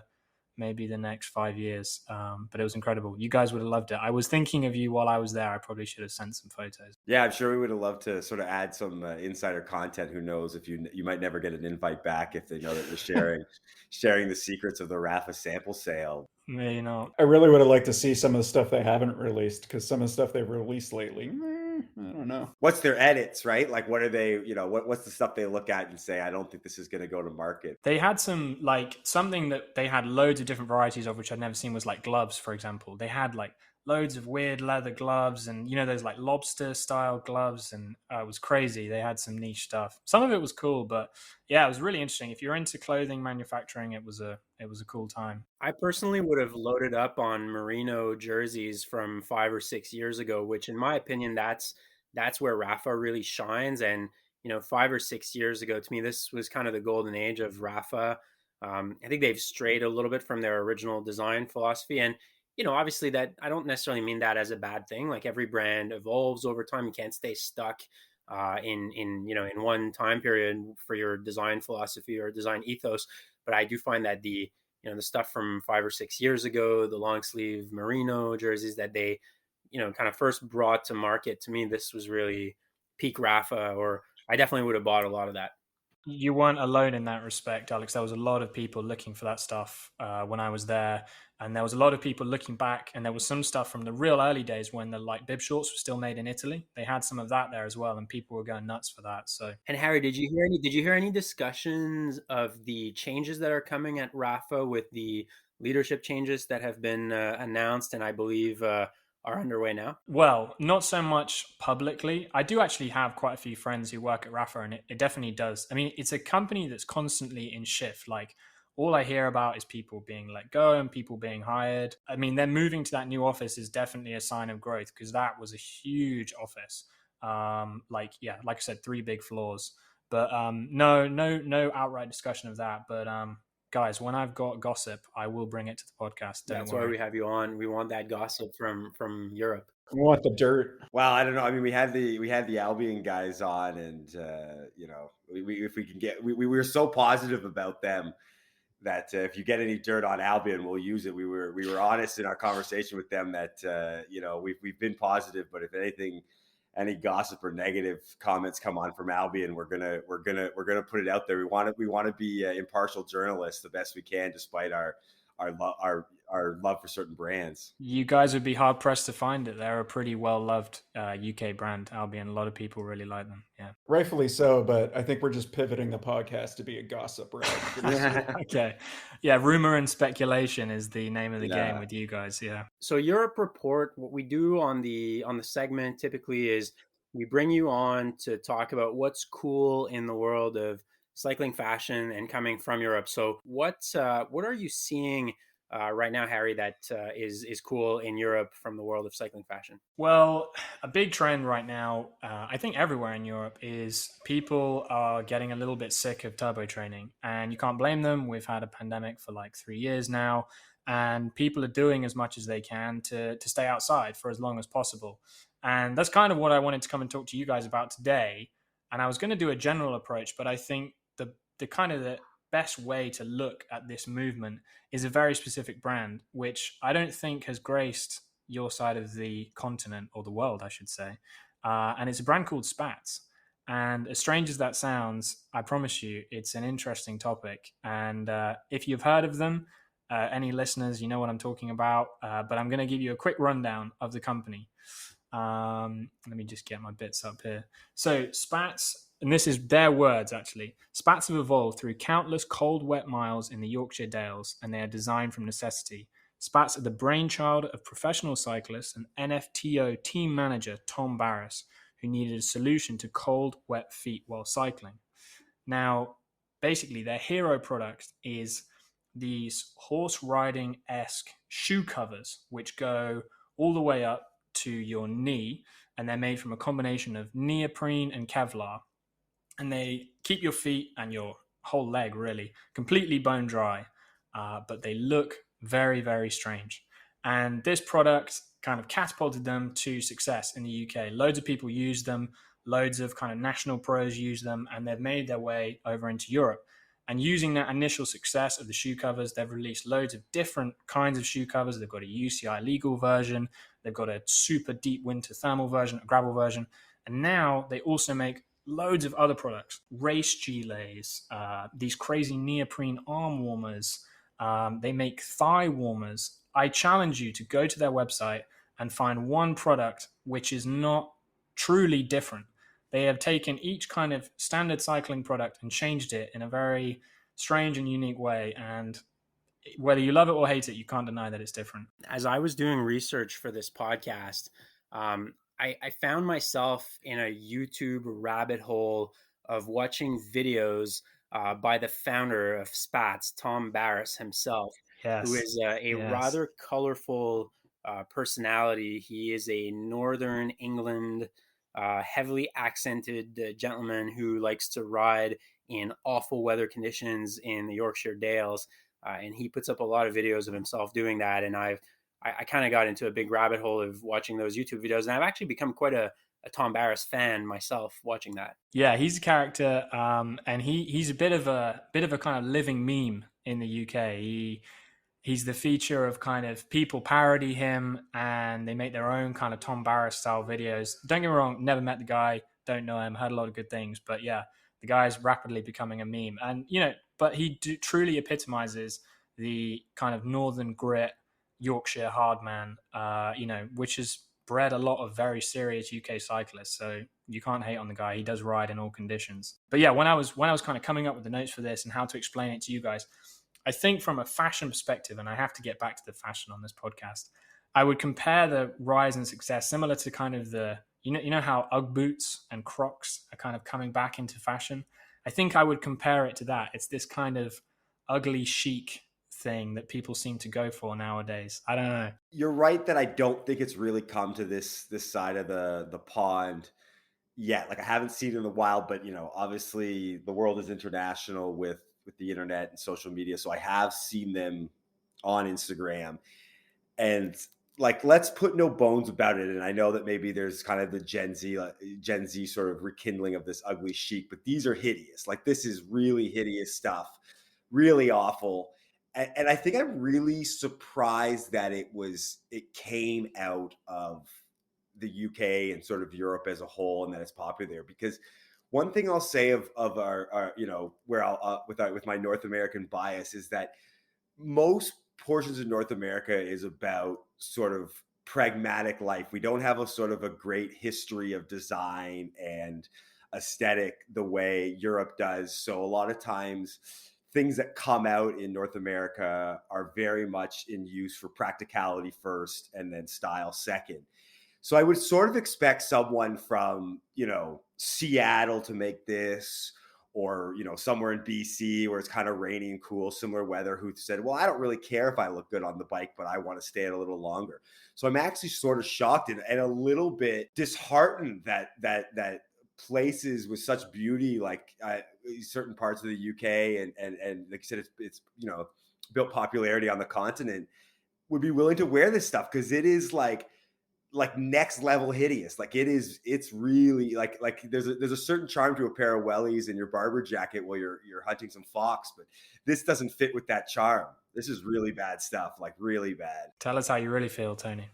maybe the next 5 years. But it was incredible. You guys would have loved it. I was thinking of you while I was there. I probably should have sent some photos. Yeah, I'm sure we would have loved to sort of add some insider content. Who knows, if you might never get an invite back if they know that you're sharing the secrets of the Rafa sample sale. Maybe not. I really would have liked to see some of the stuff they haven't released, because some of the stuff they've released lately, I don't know. What's their edits, right? Like, what are they, what's the stuff they look at and say, I don't think this is going to go to market? They had some, like, something that they had loads of different varieties of, which I'd never seen, was like gloves, for example. They had like loads of weird leather gloves and, those like lobster style gloves. And it was crazy. They had some niche stuff. Some of it was cool, but yeah, it was really interesting. If you're into clothing manufacturing, it was a cool time. I personally would have loaded up on merino jerseys from 5 or 6 years ago, which in my opinion, that's where Rafa really shines. And, 5 or 6 years ago, to me, this was kind of the golden age of Rafa. I think they've strayed a little bit from their original design philosophy. And, obviously that I don't necessarily mean that as a bad thing. Like, every brand evolves over time. You can't stay stuck in one time period for your design philosophy or design ethos. But I do find that the stuff from 5 or 6 years ago, the long sleeve merino jerseys that they, kind of first brought to market, to me, this was really peak Rafa, or I definitely would have bought a lot of that. You weren't alone in that respect, Alex. There was a lot of people looking for that stuff when I was there. And there was a lot of people looking back, and there was some stuff from the real early days when the like bib shorts were still made in Italy. They had some of that there as well, and people were going nuts for that. So, and Harry, did you hear any discussions of the changes that are coming at Rafa with the leadership changes that have been announced and I believe are underway now? Well, not so much publicly. I do actually have quite a few friends who work at Rafa, and it definitely does. I mean, it's a company that's constantly in shift. Like, all I hear about is people being let go and people being hired. I mean, they're moving to that new office is definitely a sign of growth, because that was a huge office. Like I said, 3 big floors. But no outright discussion of that. But guys, when I've got gossip, I will bring it to the podcast. That's why we have you on. We want that gossip from Europe. We want the dirt. Well, I don't know. I mean, we had the Albion guys on, and we were so positive about them that if you get any dirt on Albion, we'll use it. We were honest in our conversation with them that we've been positive, but if anything, any gossip or negative comments come on from Albion, we're gonna put it out there. We want to be impartial journalists the best we can, despite our love for certain brands. You guys would be hard pressed to find it. They're a pretty well loved UK brand, Albion. A lot of people really like them. Yeah, rightfully so. But I think we're just pivoting the podcast to be a gossip rag. Okay, yeah. Rumor and speculation is the name of the game with you guys. Yeah. So Europe Report, what we do on the segment typically is we bring you on to talk about what's cool in the world of cycling fashion and coming from Europe. So what are you seeing right now, Harry, that is cool in Europe from the world of cycling fashion? Well, a big trend right now, I think everywhere in Europe, is people are getting a little bit sick of turbo training, and you can't blame them. We've had a pandemic for like 3 years now, and people are doing as much as they can to stay outside for as long as possible. And that's kind of what I wanted to come and talk to you guys about today. And I was going to do a general approach, but I think the kind of the best way to look at this movement is a very specific brand, which I don't think has graced your side of the continent, or the world, I should say. And it's a brand called Spatz. And as strange as that sounds, I promise you, it's an interesting topic. And if you've heard of them, any listeners, you know what I'm talking about. But I'm going to give you a quick rundown of the company. Let me just get my bits up here. So Spatz, and this is their words actually, Spatz have evolved through countless cold, wet miles in the Yorkshire Dales, and they are designed from necessity. Spatz are the brainchild of professional cyclist and NFTO team manager Tom Barris, who needed a solution to cold, wet feet while cycling. Now, basically, their hero product is these horse riding-esque shoe covers, which go all the way up to your knee, and they're made from a combination of neoprene and Kevlar. And they keep your feet and your whole leg really completely bone dry, but they look very, very strange. And this product kind of catapulted them to success in the UK. Loads of people use them, loads of kind of national pros use them, and they've made their way over into Europe. And using that initial success of the shoe covers, they've released loads of different kinds of shoe covers. They've got a UCI legal version, they've got a super deep winter thermal version, a gravel version, and now they also make loads of other products, race gilets, these crazy neoprene arm warmers. They make thigh warmers. I challenge you to go to their website and find one product which is not truly different. They have taken each kind of standard cycling product and changed it in a very strange and unique way. And whether you love it or hate it, you can't deny that it's different. As I was doing research for this podcast, I found myself in a YouTube rabbit hole of watching videos by the founder of Spatz, Tom Barris himself, Yes. who is a rather colorful personality. He is a Northern England, heavily accented gentleman who likes to ride in awful weather conditions in the Yorkshire Dales. And he puts up a lot of videos of himself doing that. And I kind of got into a big rabbit hole of watching those YouTube videos. And I've actually become quite a Tom Barris fan myself watching that. Yeah, he's a character. And he's a bit of a kind of living meme in the UK. He's the feature of kind of people parody him and they make their own kind of Tom Barris style videos. Don't get me wrong, never met the guy, don't know him, heard a lot of good things. But yeah, the guy's rapidly becoming a meme. And, but he truly epitomizes the kind of northern grit, Yorkshire hard man, which has bred a lot of very serious UK cyclists. So you can't hate on the guy. He does ride in all conditions. But yeah, when I was kind of coming up with the notes for this and how to explain it to you guys, I think from a fashion perspective, and I have to get back to the fashion on this podcast, I would compare the rise and success similar to kind of the, you know how Ugg boots and Crocs are kind of coming back into fashion. I think I would compare it to that. It's this kind of ugly chic thing that people seem to go for nowadays. I don't know. You're right that I don't think it's really come to this side of the pond yet. Like I haven't seen it in a while, but obviously the world is international with the internet and social media. So I have seen them on Instagram, and like, let's put no bones about it. And I know that maybe there's kind of the Gen Z sort of rekindling of this ugly chic, but these are hideous. Like this is really hideous stuff, really awful. And I think I'm really surprised that it came out of the UK and sort of Europe as a whole, and that it's popular there. Because one thing I'll say of our where I'll with my North American bias is that most portions of North America is about sort of pragmatic life. We don't have a sort of a great history of design and aesthetic the way Europe does. So a lot of times things that come out in North America are very much in use for practicality first and then style second. So I would sort of expect someone from, Seattle to make this, or, somewhere in BC where it's kind of rainy and cool, similar weather, who said, well, I don't really care if I look good on the bike, but I want to stay it a little longer. So I'm actually sort of shocked and a little bit disheartened that places with such beauty, like certain parts of the UK and like you said, it's built popularity on the continent, would be willing to wear this stuff, because it is like next level hideous. Like it's really like there's a certain charm to a pair of wellies and your barber jacket while you're hunting some fox, but this doesn't fit with that charm. This is really bad stuff, like really bad. Tell us how you really feel, Tony.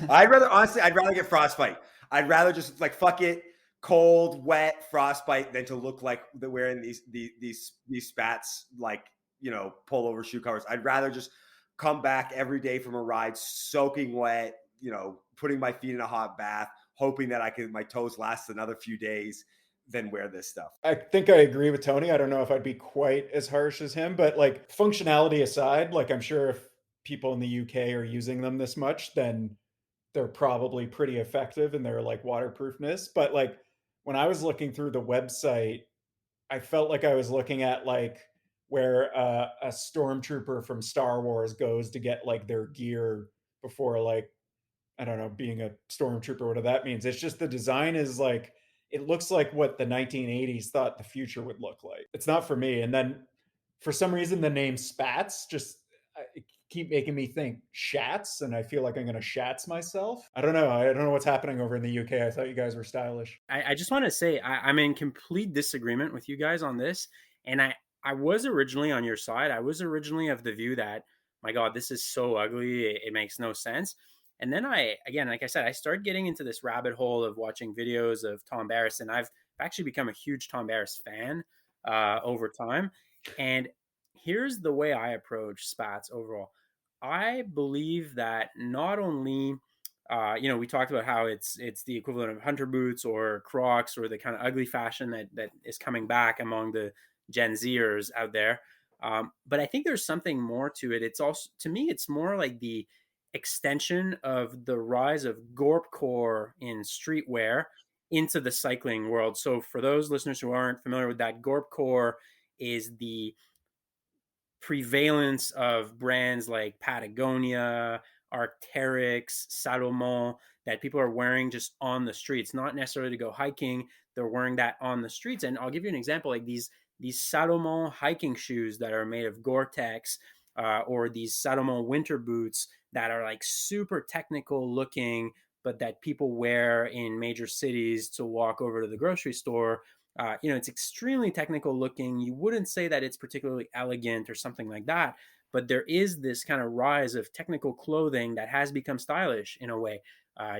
I'd rather get frostbite. I'd rather just like fuck it, cold, wet, frostbite, than to look like they're wearing these Spatz, like, pullover shoe covers. I'd rather just come back every day from a ride soaking wet, putting my feet in a hot bath, hoping that my toes last another few days, than wear this stuff. I think I agree with Tony. I don't know if I'd be quite as harsh as him, but like functionality aside, like I'm sure if people in the UK are using them this much, then they're probably pretty effective in their like waterproofness. But like when I was looking through the website, I felt like I was looking at like where a stormtrooper from Star Wars goes to get like their gear before like I don't know, being a stormtrooper, whatever that means. It's just the design is like it looks like what the 1980s thought the future would look like. It's not for me. And then for some reason, the name Spatz just keep making me think shats, and I feel like I'm going to shats myself. I don't know. I don't know what's happening over in the UK. I thought you guys were stylish. I just want to say I'm in complete disagreement with you guys on this, and I was originally on your side. I was originally of the view that, my God, this is so ugly, it makes no sense. And then again, like I said, I started getting into this rabbit hole of watching videos of Tom Barris, and I've actually become a huge Tom Barris fan over time. And here's the way I approach Spats overall. I believe that not only we talked about how it's the equivalent of hunter boots or Crocs or the kind of ugly fashion that is coming back among the Gen Zers out there. But I think there's something more to it. It's also, to me, it's more like the extension of the rise of Gorpcore in streetwear into the cycling world. So for those listeners who aren't familiar with that, Gorpcore is the prevalence of brands like Patagonia, Arc'teryx, Salomon that people are wearing just on the streets, not necessarily to go hiking. They're wearing that on the streets. And I'll give you an example, like these Salomon hiking shoes that are made of Gore-Tex, or these Salomon winter boots that are like super technical looking, but that people wear in major cities to walk over to the grocery store. It's extremely technical looking. You wouldn't say that it's particularly elegant or something like that, but there is this kind of rise of technical clothing that has become stylish in a way.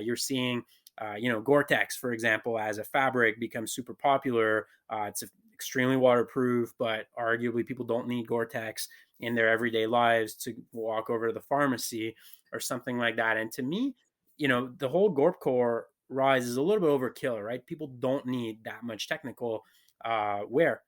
You're seeing, Gore-Tex, for example, as a fabric become super popular. It's extremely waterproof, but arguably people don't need Gore-Tex in their everyday lives to walk over to the pharmacy or something like that. And to me, the whole Gorpcore rise is a little bit overkill, right? People don't need that much technical wear.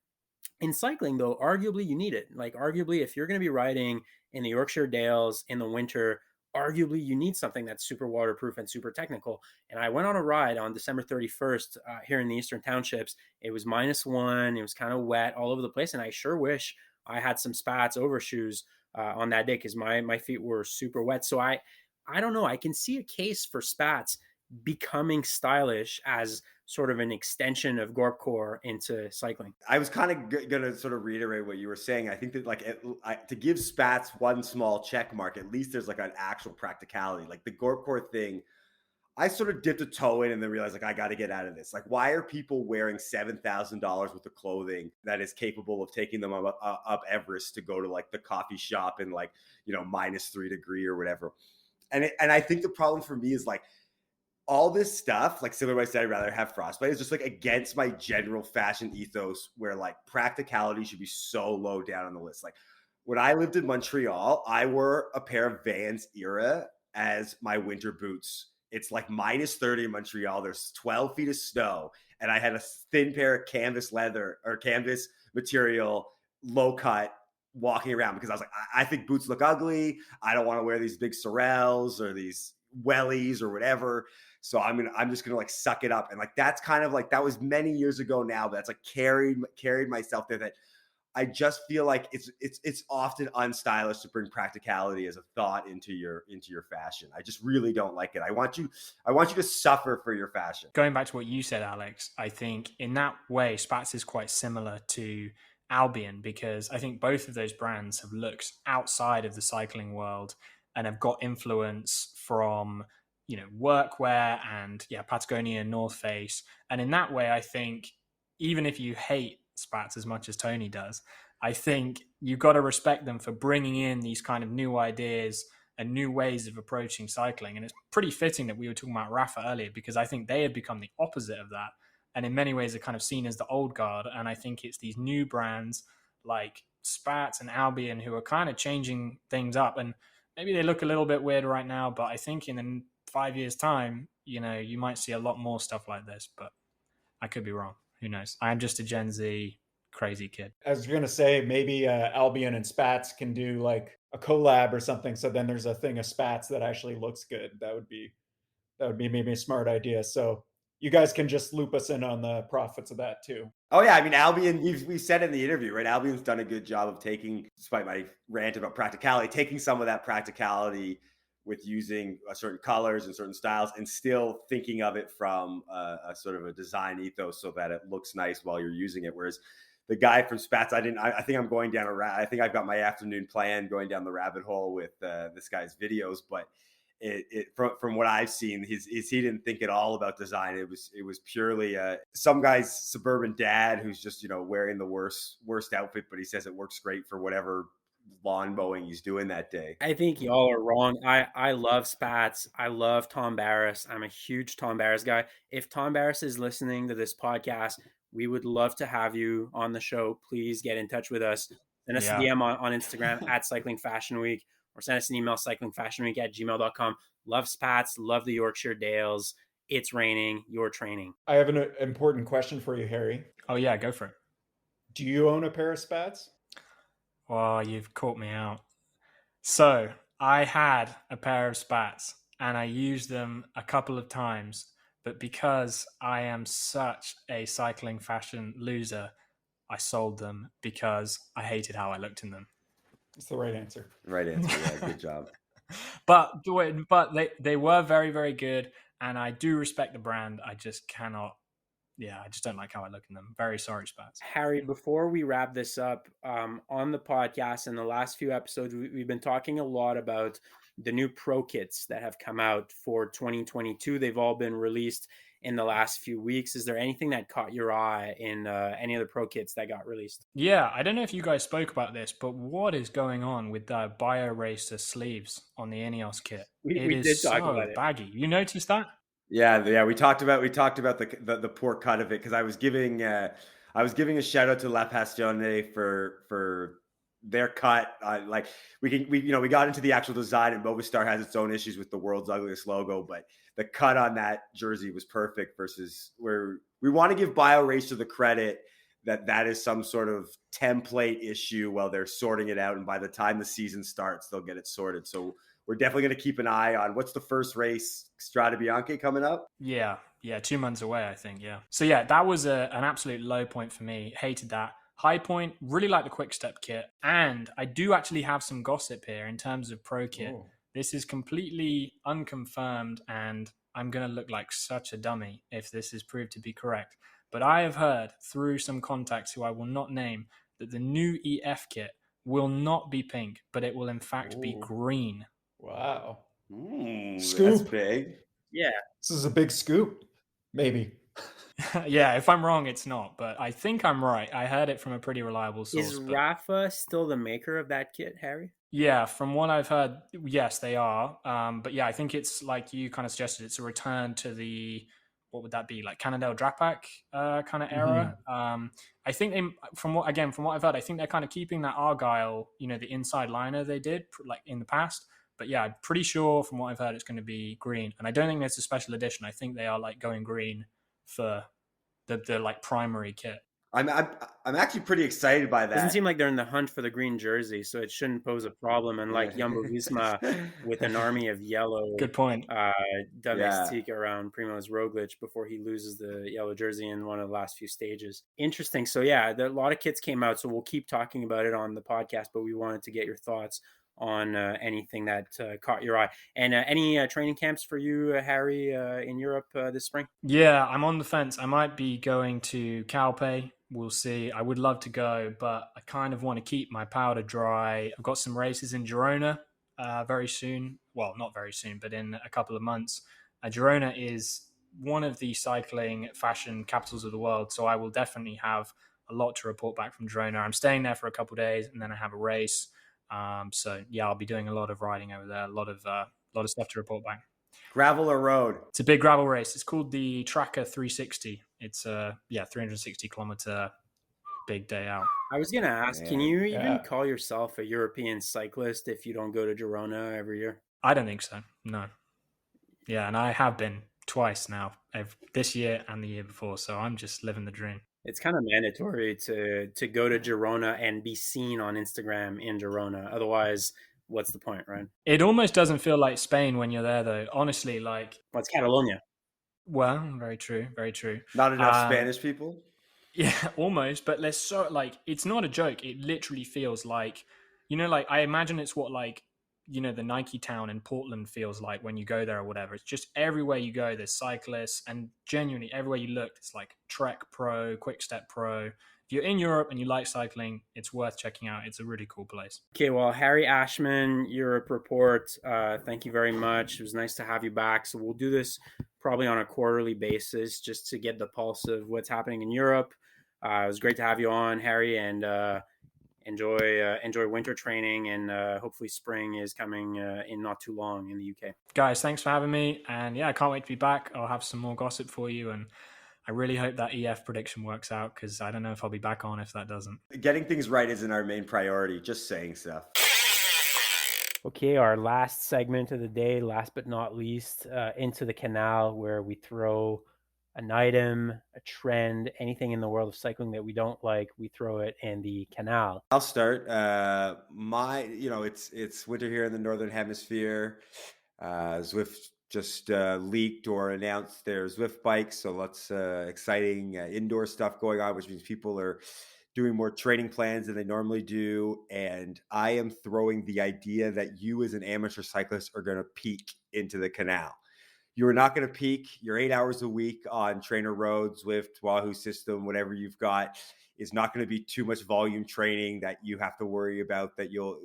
In cycling, though, arguably you need it. Like, arguably, if you're going to be riding in the Yorkshire Dales in the winter, arguably you need something that's super waterproof and super technical. And I went on a ride on December 31st here in the Eastern Townships. It was -1. It was kind of wet all over the place. And I sure wish I had some Spatz overshoes on that day because my feet were super wet. So I don't know. I can see a case for Spatz becoming stylish as sort of an extension of Gorpcore into cycling. I was kind of going to sort of reiterate what you were saying. I think that to give Spatz one small check mark, at least there's like an actual practicality. Like the Gorpcore thing, I sort of dipped a toe in and then realized like I got to get out of this. Like, why are people wearing $7,000 worth of clothing that is capable of taking them up Everest to go to like the coffee shop in like -3 degrees or whatever? And I think the problem for me is like, all this stuff, like similar to what I said, I'd rather have frostbite, is just like against my general fashion ethos where like practicality should be so low down on the list. Like when I lived in Montreal, I wore a pair of Vans Era as my winter boots. It's like -30 in Montreal. There's 12 feet of snow. And I had a thin pair of canvas leather or canvas material, low cut, walking around because I was like, I think boots look ugly. I don't want to wear these big Sorels or these wellies or whatever. So I'm just gonna like suck it up. And like that's kind of like that was many years ago now, but that's like carried myself there, that I just feel like it's often unstylish to bring practicality as a thought into your fashion. I just really don't like it. I want you to suffer for your fashion. Going back to what you said, Alex, I think in that way, Spatz is quite similar to Albion, because I think both of those brands have looked outside of the cycling world and have got influence from workwear and Patagonia and North Face. And in that way, I think even if you hate Spatz as much as Tony does, I think you got to respect them for bringing in these kind of new ideas and new ways of approaching cycling. And it's pretty fitting that we were talking about Rafa earlier, because I think they have become the opposite of that. And in many ways are kind of seen as the old guard. And I think it's these new brands like Spatz and Albion who are kind of changing things up. And maybe they look a little bit weird right now, but I think in 5 years' time, you might see a lot more stuff like this, but I could be wrong. Who knows? I am just a Gen Z crazy kid. I was gonna say maybe Albion and Spatz can do like a collab or something. So then there's a thing of Spatz that actually looks good. That would be maybe a smart idea. So you guys can just loop us in on the profits of that too. Oh yeah, I mean Albion. We said in the interview, right? Albion's done a good job of taking, despite my rant about practicality, taking some of that practicality with using certain colors and certain styles, and still thinking of it from a sort of a design ethos, so that it looks nice while you're using it. Whereas the guy from Spatz, I think I'm going down I think I've got my afternoon plan going down the rabbit hole with this guy's videos, but. From what I've seen, he didn't think at all about design. It was purely some guy's suburban dad who's just wearing the worst outfit, but he says it works great for whatever lawn mowing he's doing that day. I think y'all are wrong. I love Spatz. I love Tom Barris. I'm a huge Tom Barris guy. If Tom Barris is listening to this podcast, we would love to have you on the show. Please get in touch with us. Send us a DM on Instagram at Cycling Fashion Week, or send us an email, cyclingfashionweek@gmail.com. Love Spatz, love the Yorkshire Dales. It's raining, you're training. I have an important question for you, Harry. Oh yeah, go for it. Do you own a pair of Spatz? Oh, you've caught me out. So I had a pair of Spatz and I used them a couple of times, but because I am such a cycling fashion loser, I sold them because I hated how I looked in them. That's the right answer. Right answer. Yeah, good job. But they were very, very good, and I do respect the brand. I just cannot. Yeah, I just don't like how I look in them. Very sorry, Spatz. Harry, before we wrap this up, on the podcast in the last few episodes, we've been talking a lot about the new pro kits that have come out for 2022. They've all been released in the last few weeks. Is there anything that caught your eye in any of the pro kits that got released? Yeah, I don't know if you guys spoke about this, but what is going on with the Bio Racer sleeves on the Ineos kit? We did talk about it. Baggy. You noticed that? Yeah. We talked about the poor cut of it, because I was giving a shout out to La Passione for their cut. We got into the actual design, and Movistar has its own issues with the world's ugliest logo, but the cut on that jersey was perfect, versus where we want to give Bio Racer the credit that is some sort of template issue while they're sorting it out. And by the time the season starts, they'll get it sorted. So we're definitely going to keep an eye on what's the first race, Strade Bianche, coming up. Yeah, 2 months away, I think. Yeah. So yeah, that was an absolute low point for me. Hated that. High point, really like the Quick Step kit. And I do actually have some gossip here in terms of pro kit. Oh. This is completely unconfirmed, and I'm going to look like such a dummy if this is proved to be correct. But I have heard through some contacts who I will not name that the new EF kit will not be pink, but it will in fact be green. Wow. Scoop. That's big. Yeah. This is a big scoop. Maybe. Yeah, if I'm wrong, it's not, but I think I'm right. I heard it from a pretty reliable source. Is Rafa still the maker of that kit, Harry? Yeah, from what I've heard, yes, they are. But yeah, I think it's like you kind of suggested, it's a return to the, what would that be, like Canal Drapac kind of era. I think they, from what I've heard, I think they're kind of keeping that Argyle, the inside liner they did like in the past. But yeah, I'm pretty sure from what I've heard, it's going to be green. And I don't think there's a special edition. I think they are like going green for the like primary kit. I'm actually pretty excited by that. Doesn't seem like they're in the hunt for the green jersey, so it shouldn't pose a problem. And like Jumbo-Visma with an army of yellow, good point, domestique around Primož Roglic before he loses the yellow jersey in one of the last few stages. Interesting. So yeah, a lot of kits came out, so we'll keep talking about it on the podcast, but we wanted to get your thoughts on anything that caught your eye. And any training camps for you, Harry, in Europe this spring? Yeah, I'm on the fence. I might be going to Calpe. We'll see. I would love to go, but I kind of want to keep my powder dry. I've got some races in Girona very soon. Well, not very soon, but in a couple of months. Girona is one of the cycling fashion capitals of the world, so I will definitely have a lot to report back from Girona. I'm staying there for a couple of days, and then I have a race. So yeah, I'll be doing a lot of riding over there, a lot of stuff to report back. Gravel or road? It's a big gravel race. It's called the Tracker 360. It's a 360 kilometer big day out. I was gonna ask, can you even call yourself a European cyclist if you don't go to Girona every year? I don't think so. No. Yeah, and I have been twice now, this year and the year before. So I'm just living the dream. It's kind of mandatory to go to Girona and be seen on Instagram in Girona. Otherwise, what's the point, right? It almost doesn't feel like Spain when you're there, though. Honestly, like, Well, it's Catalonia. well, very true, very true. Not enough Spanish people. Yeah, almost. But there's so, like, it's not a joke. It literally feels like, like, I imagine it's what, like, the Nike Town in Portland feels like when you go there or whatever. It's just everywhere you go, there's cyclists, and genuinely everywhere you look, it's like Trek Pro, Quick Step Pro. If you're in Europe and you like cycling, it's worth checking out. It's a really cool place. Okay, well, Harry Ashman, Europe Report, thank you very much. It was nice to have you back. So we'll do this probably on a quarterly basis just to get the pulse of what's happening in Europe. It was great to have you on, Harry, and enjoy winter training, and hopefully spring is coming in not too long in the UK. Guys, thanks for having me. And yeah, I can't wait to be back. I'll have some more gossip for you, and I really hope that EF prediction works out, because I don't know if I'll be back on if that doesn't. Getting things right isn't our main priority, just saying stuff. Okay, our last segment of the day, last but not least, Into the Canal, where we throw an item, a trend, anything in the world of cycling that we don't like, we throw it in the canal. I'll start. It's winter here in the Northern Hemisphere. Zwift just leaked or announced their Zwift bikes, so lots exciting indoor stuff going on, which means people are doing more training plans than they normally do. And I am throwing the idea that you as an amateur cyclist are going to peak into the canal. You are not going to peak. Your 8 hours a week on Trainer Road, Zwift, Wahoo system, whatever you've got, is not going to be too much volume training that you have to worry about. Your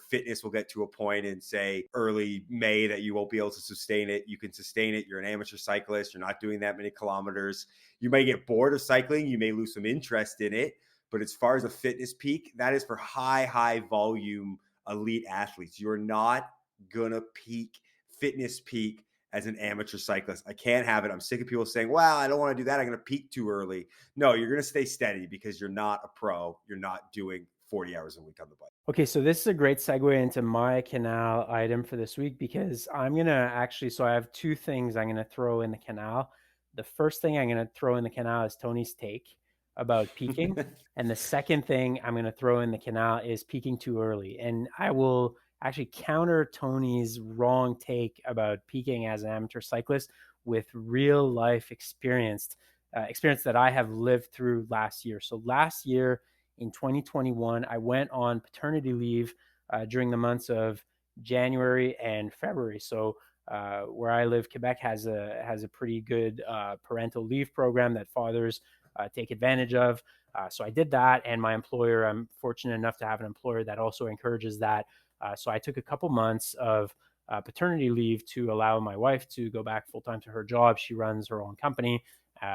fitness will get to a point in, say, early May that you won't be able to sustain it. You can sustain it. You're an amateur cyclist. You're not doing that many kilometers. You may get bored of cycling. You may lose some interest in it. But as far as a fitness peak, that is for high volume elite athletes. You're not going to fitness peak as an amateur cyclist. I can't have it. I'm sick of people saying, well, I don't want to do that. I'm going to peak too early. No, you're going to stay steady because you're not a pro. You're not doing 40 hours a week on the bike. Okay, so this is a great segue into my canal item for this week, because I'm going to so I have two things I'm going to throw in the canal. The first thing I'm going to throw in the canal is Tony's take about peaking. And the second thing I'm going to throw in the canal is peaking too early. And I will actually counter Tony's wrong take about peaking as an amateur cyclist with real life experience that I have lived through last year. So last year in 2021, I went on paternity leave during the months of January and February. So where I live, Quebec has a pretty good parental leave program that fathers take advantage of. So I did that, and my employer, I'm fortunate enough to have an employer that also encourages that. So I took a couple months of paternity leave to allow my wife to go back full-time to her job. She runs her own company,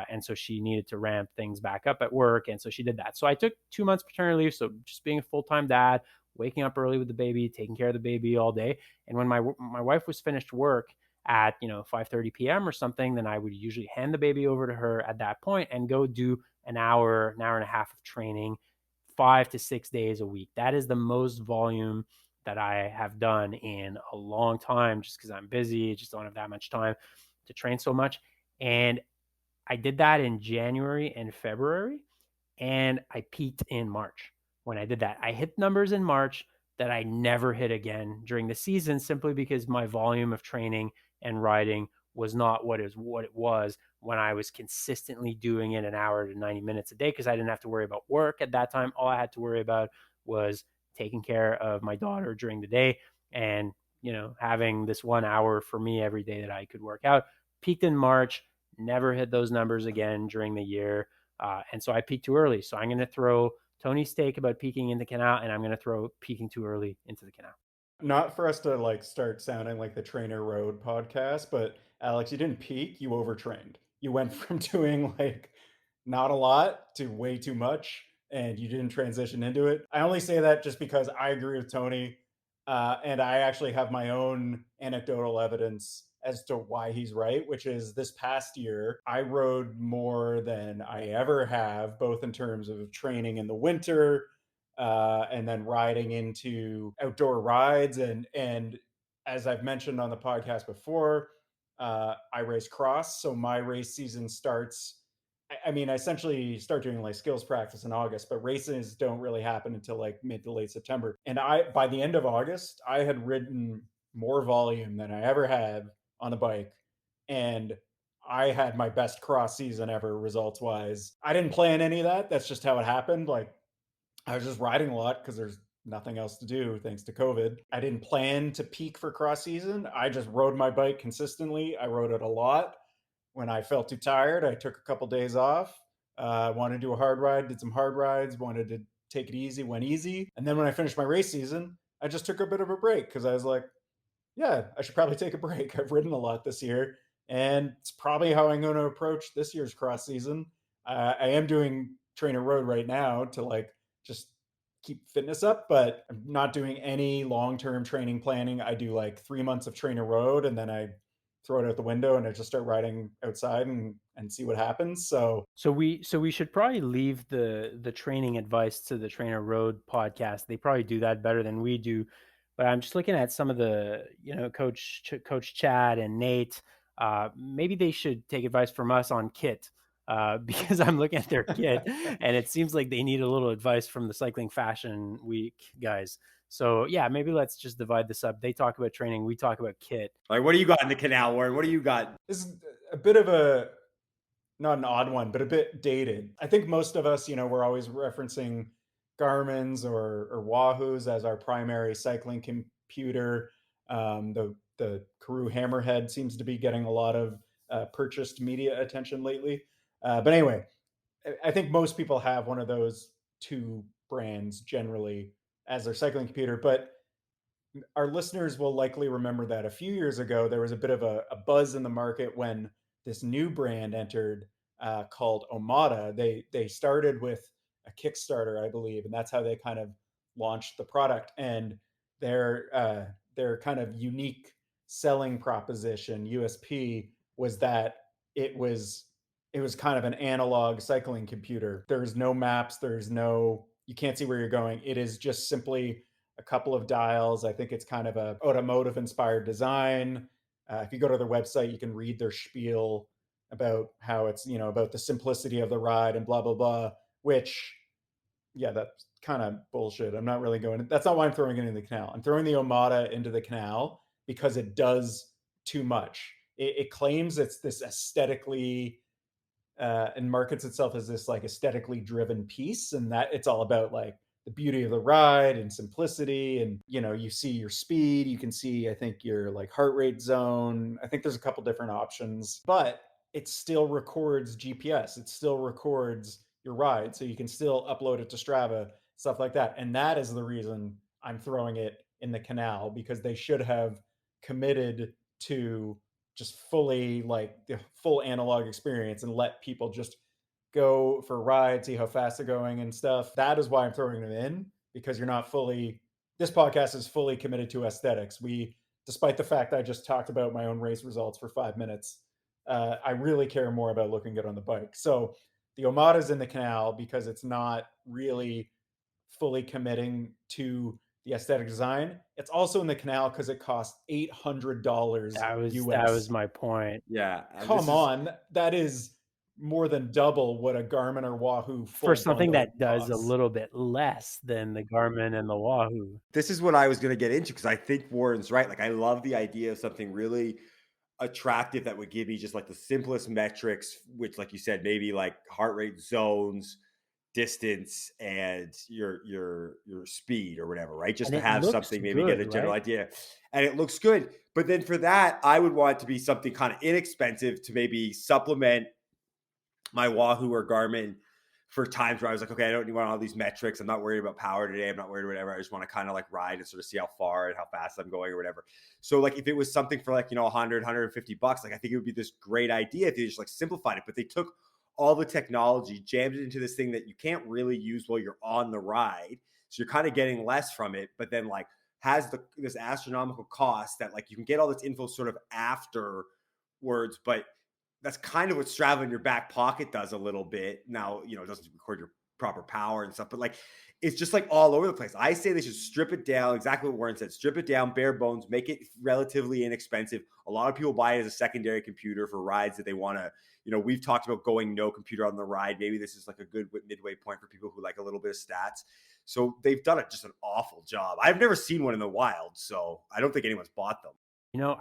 and so she needed to ramp things back up at work, and so she did that. So I took 2 months paternity leave, so just being a full-time dad, waking up early with the baby, taking care of the baby all day. And when my wife was finished work at 5:30 p.m. or something, then I would usually hand the baby over to her at that point and go do an hour and a half of training 5 to 6 days a week. That is the most volume that I have done in a long time, just because I'm busy, just don't have that much time to train so much. And I did that in January and February, and I peaked in March when I did that. I hit numbers in March that I never hit again during the season, simply because my volume of training and riding was not what it was when I was consistently doing it an hour to 90 minutes a day, because I didn't have to worry about work at that time. All I had to worry about was taking care of my daughter during the day and, having this 1 hour for me every day that I could work out. Peaked in March, never hit those numbers again during the year. And so I peaked too early. So I'm going to throw Tony's take about peaking in the canal, and I'm going to throw peaking too early into the canal. Not for us to start sounding like the Trainer Road podcast, but Alex, you didn't peak, you overtrained. You went from doing not a lot to way too much, and you didn't transition into it. I only say that just because I agree with Tony, and I actually have my own anecdotal evidence as to why he's right, which is this past year, I rode more than I ever have, both in terms of training in the winter, and then riding into outdoor rides. And as I've mentioned on the podcast before, I race cross. So my race season starts I mean, I essentially start doing like skills practice in August, but races don't really happen until like mid to late September. And by the end of August, I had ridden more volume than I ever had on the bike. And I had my best cross season ever results wise. I didn't plan any of that. That's just how it happened. Like I was just riding a lot because there's nothing else to do thanks to COVID. I didn't plan to peak for cross season. I just rode my bike consistently. I rode it a lot. When I felt too tired, I took a couple days off. Wanted to do a hard ride, did some hard rides, wanted to take it easy, went easy. And then when I finished my race season, I just took a bit of a break because I was like, yeah, I should probably take a break. I've ridden a lot this year, and it's probably how I'm going to approach this year's cross season. I am doing trainer road right now to like just keep fitness up, but I'm not doing any long-term training planning. I do like 3 months of trainer road, and then I throw it out the window and I just start riding outside and see what happens. So we should probably leave the training advice to the Trainer Road podcast. They probably do that better than we do. But I'm just looking at some of the, Coach Chad and Nate. Maybe they should take advice from us on kit, because I'm looking at their kit and it seems like they need a little advice from the Cycling Fashion Week guys. So yeah, maybe let's just divide this up. They talk about training, we talk about kit. Like, what do you got in the Canal, Warren? What do you got? this is a bit of a, not an odd one, but a bit dated. I think most of us, we're always referencing Garmin's or Wahoo's as our primary cycling computer. The Karoo Hammerhead seems to be getting a lot of purchased media attention lately. But anyway, I think most people have one of those two brands generally as their cycling computer. But our listeners will likely remember that a few years ago, there was a bit of a buzz in the market when this new brand entered called Omada. They started with a Kickstarter, I believe, and that's how they kind of launched the product. And their kind of unique selling proposition, USP, was that it was kind of an analog cycling computer. There's no maps, you can't see where you're going. It is just simply a couple of dials. I think it's kind of a automotive inspired design. If you go to their website, you can read their spiel about how it's, about the simplicity of the ride and blah, blah, blah, which, yeah, that's kind of bullshit. I'm not really that's not why I'm throwing it in the Canal. I'm throwing the Omada into the Canal because it does too much. It claims it's this aesthetically, and markets itself as this like aesthetically driven piece, and that it's all about like the beauty of the ride and simplicity. And you see your speed, you can see, I think, your like heart rate zone. I think there's a couple different options, but it still records GPS, it still records your ride, so you can still upload it to Strava, stuff like that. And that is the reason I'm throwing it in the Canal, because they should have committed to just fully like the full analog experience and let people just go for a ride, see how fast they're going and stuff. That is why I'm throwing them in, because this podcast is fully committed to aesthetics. Despite the fact that I just talked about my own race results for 5 minutes, I really care more about looking good on the bike. So the Omada's in the Canal because it's not really fully committing to the aesthetic design. It's also in the Canal because it costs $800 US. That was my point. Yeah. Come on. That is more than double what a Garmin or Wahoo for something that does costs. a little bit less than the Garmin and the Wahoo. This is what I was going to get into, because I think Warren's right. Like, I love the idea of something really attractive that would give me just like the simplest metrics, which, like you said, maybe like heart rate zones, distance, and your speed or whatever, right? Just to have something, maybe get a general idea. And it looks good. But then for that, I would want it to be something kind of inexpensive to maybe supplement my Wahoo or Garmin for times where I was like, okay, I don't want all these metrics. I'm not worried about power today. I'm not worried about whatever. I just want to kind of like ride and sort of see how far and how fast I'm going or whatever. So like if it was something for like, $100, $150, like I think it would be this great idea if they just like simplified it. But they took all the technology, jammed it into this thing that you can't really use while you're on the ride. So you're kind of getting less from it, but then like has this astronomical cost that like you can get all this info sort of afterwards, but that's kind of what Strava in your back pocket does a little bit. Now, it doesn't record your proper power and stuff, but like it's just like all over the place. I say they should strip it down, exactly what Warren said, strip it down, bare bones, make it relatively inexpensive. A lot of people buy it as a secondary computer for rides that they want to, we've talked about going no computer on the ride. Maybe this is like a good midway point for people who like a little bit of stats. So they've done just an awful job. I've never seen one in the wild, so I don't think anyone's bought them.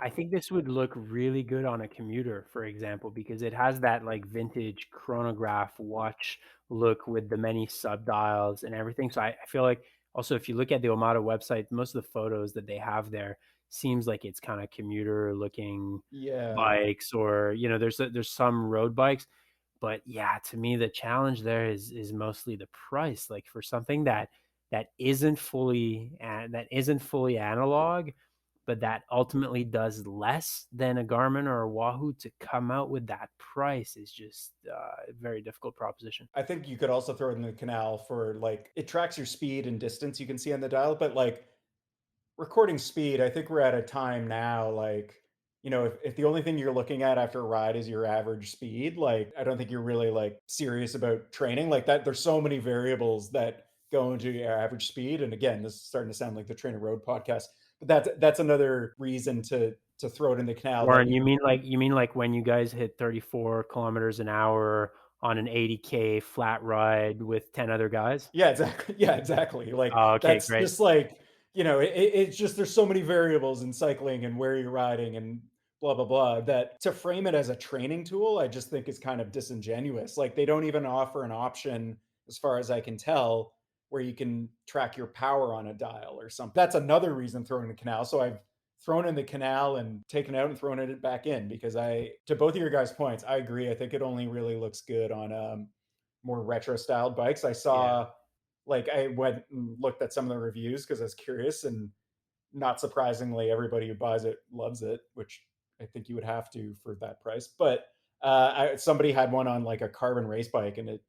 I think this would look really good on a commuter, for example, because it has that like vintage chronograph watch look with the many subdials and everything. So I feel like also if you look at the Omada website, most of the photos that they have there seems like it's kind of commuter looking bikes, or there's some road bikes. But yeah, to me the challenge there is mostly the price. Like for something that isn't fully analog, but that ultimately does less than a Garmin or a Wahoo, to come out with that price is just a very difficult proposition. I think you could also throw it in the Canal for like, it tracks your speed and distance you can see on the dial, but like recording speed, I think we're at a time now, like, if the only thing you're looking at after a ride is your average speed, like, I don't think you're really like serious about training like that. There's so many variables that go into your average speed. And again, this is starting to sound like the Trainer Road podcast, but that's another reason to throw it in the Canal. Warren, you mean like when you guys hit 34 kilometers an hour on an 80K flat ride with 10 other guys? Yeah, exactly. Yeah, exactly. Like, okay, that's great. just like, it's just, there's so many variables in cycling and where you're riding and blah, blah, blah, that to frame it as a training tool, I just think is kind of disingenuous. Like, they don't even offer an option, as far as I can tell, where you can track your power on a dial or something. That's another reason throwing the Canal. So I've thrown in the Canal and taken it out and thrown it back in, because to both of your guys' points, I agree. I think it only really looks good on more retro styled bikes. I saw, like, I went and looked at some of the reviews because I was curious, and not surprisingly, everybody who buys it loves it, which I think you would have to for that price. But somebody had one on like a carbon race bike, and it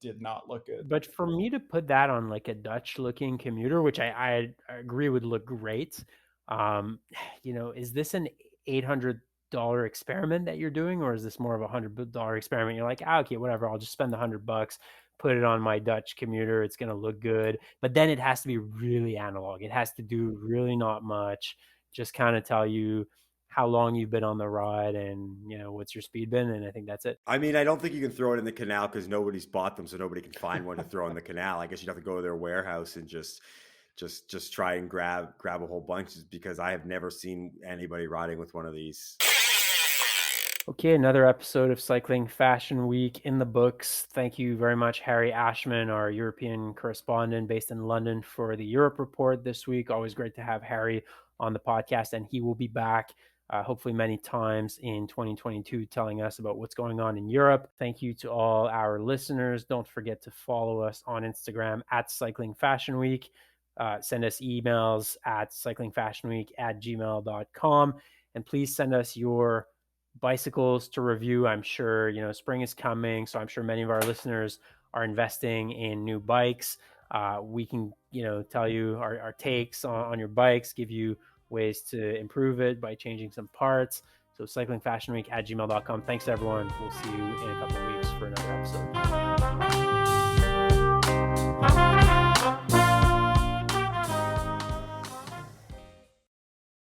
did not look good. But for me to put that on like a Dutch looking commuter, which I agree would look great, is this an $800 experiment that you're doing, or is this more of $100 experiment? You're like, okay, whatever, I'll just spend $100, put it on my Dutch commuter, it's gonna look good. But then it has to be really analog. It has to do really not much, just kind of tell you how long you've been on the ride and what's your speed been, and I think that's it. I mean, I don't think you can throw it in the Canal because nobody's bought them, so nobody can find one to throw in the Canal. I guess you'd have to go to their warehouse and just try and grab a whole bunch, because I have never seen anybody riding with one of these. Okay, another episode of Cycling Fashion Week in the books. Thank you very much, Harry Ashman, our European correspondent based in London, for the Europe report this week. Always great to have Harry on the podcast, and he will be back hopefully many times in 2022 telling us about what's going on in Europe. Thank you to all our listeners. Don't forget to follow us on Instagram at Cycling Fashion Week. Send us emails at cyclingfashionweek@gmail.com, and please send us your bicycles to review. I'm sure spring is coming, so I'm sure many of our listeners are investing in new bikes. We can tell you our takes on your bikes, give you ways to improve it by changing some parts. So cyclingfashionweek@gmail.com. Thanks everyone. We'll see you in a couple of weeks for another episode.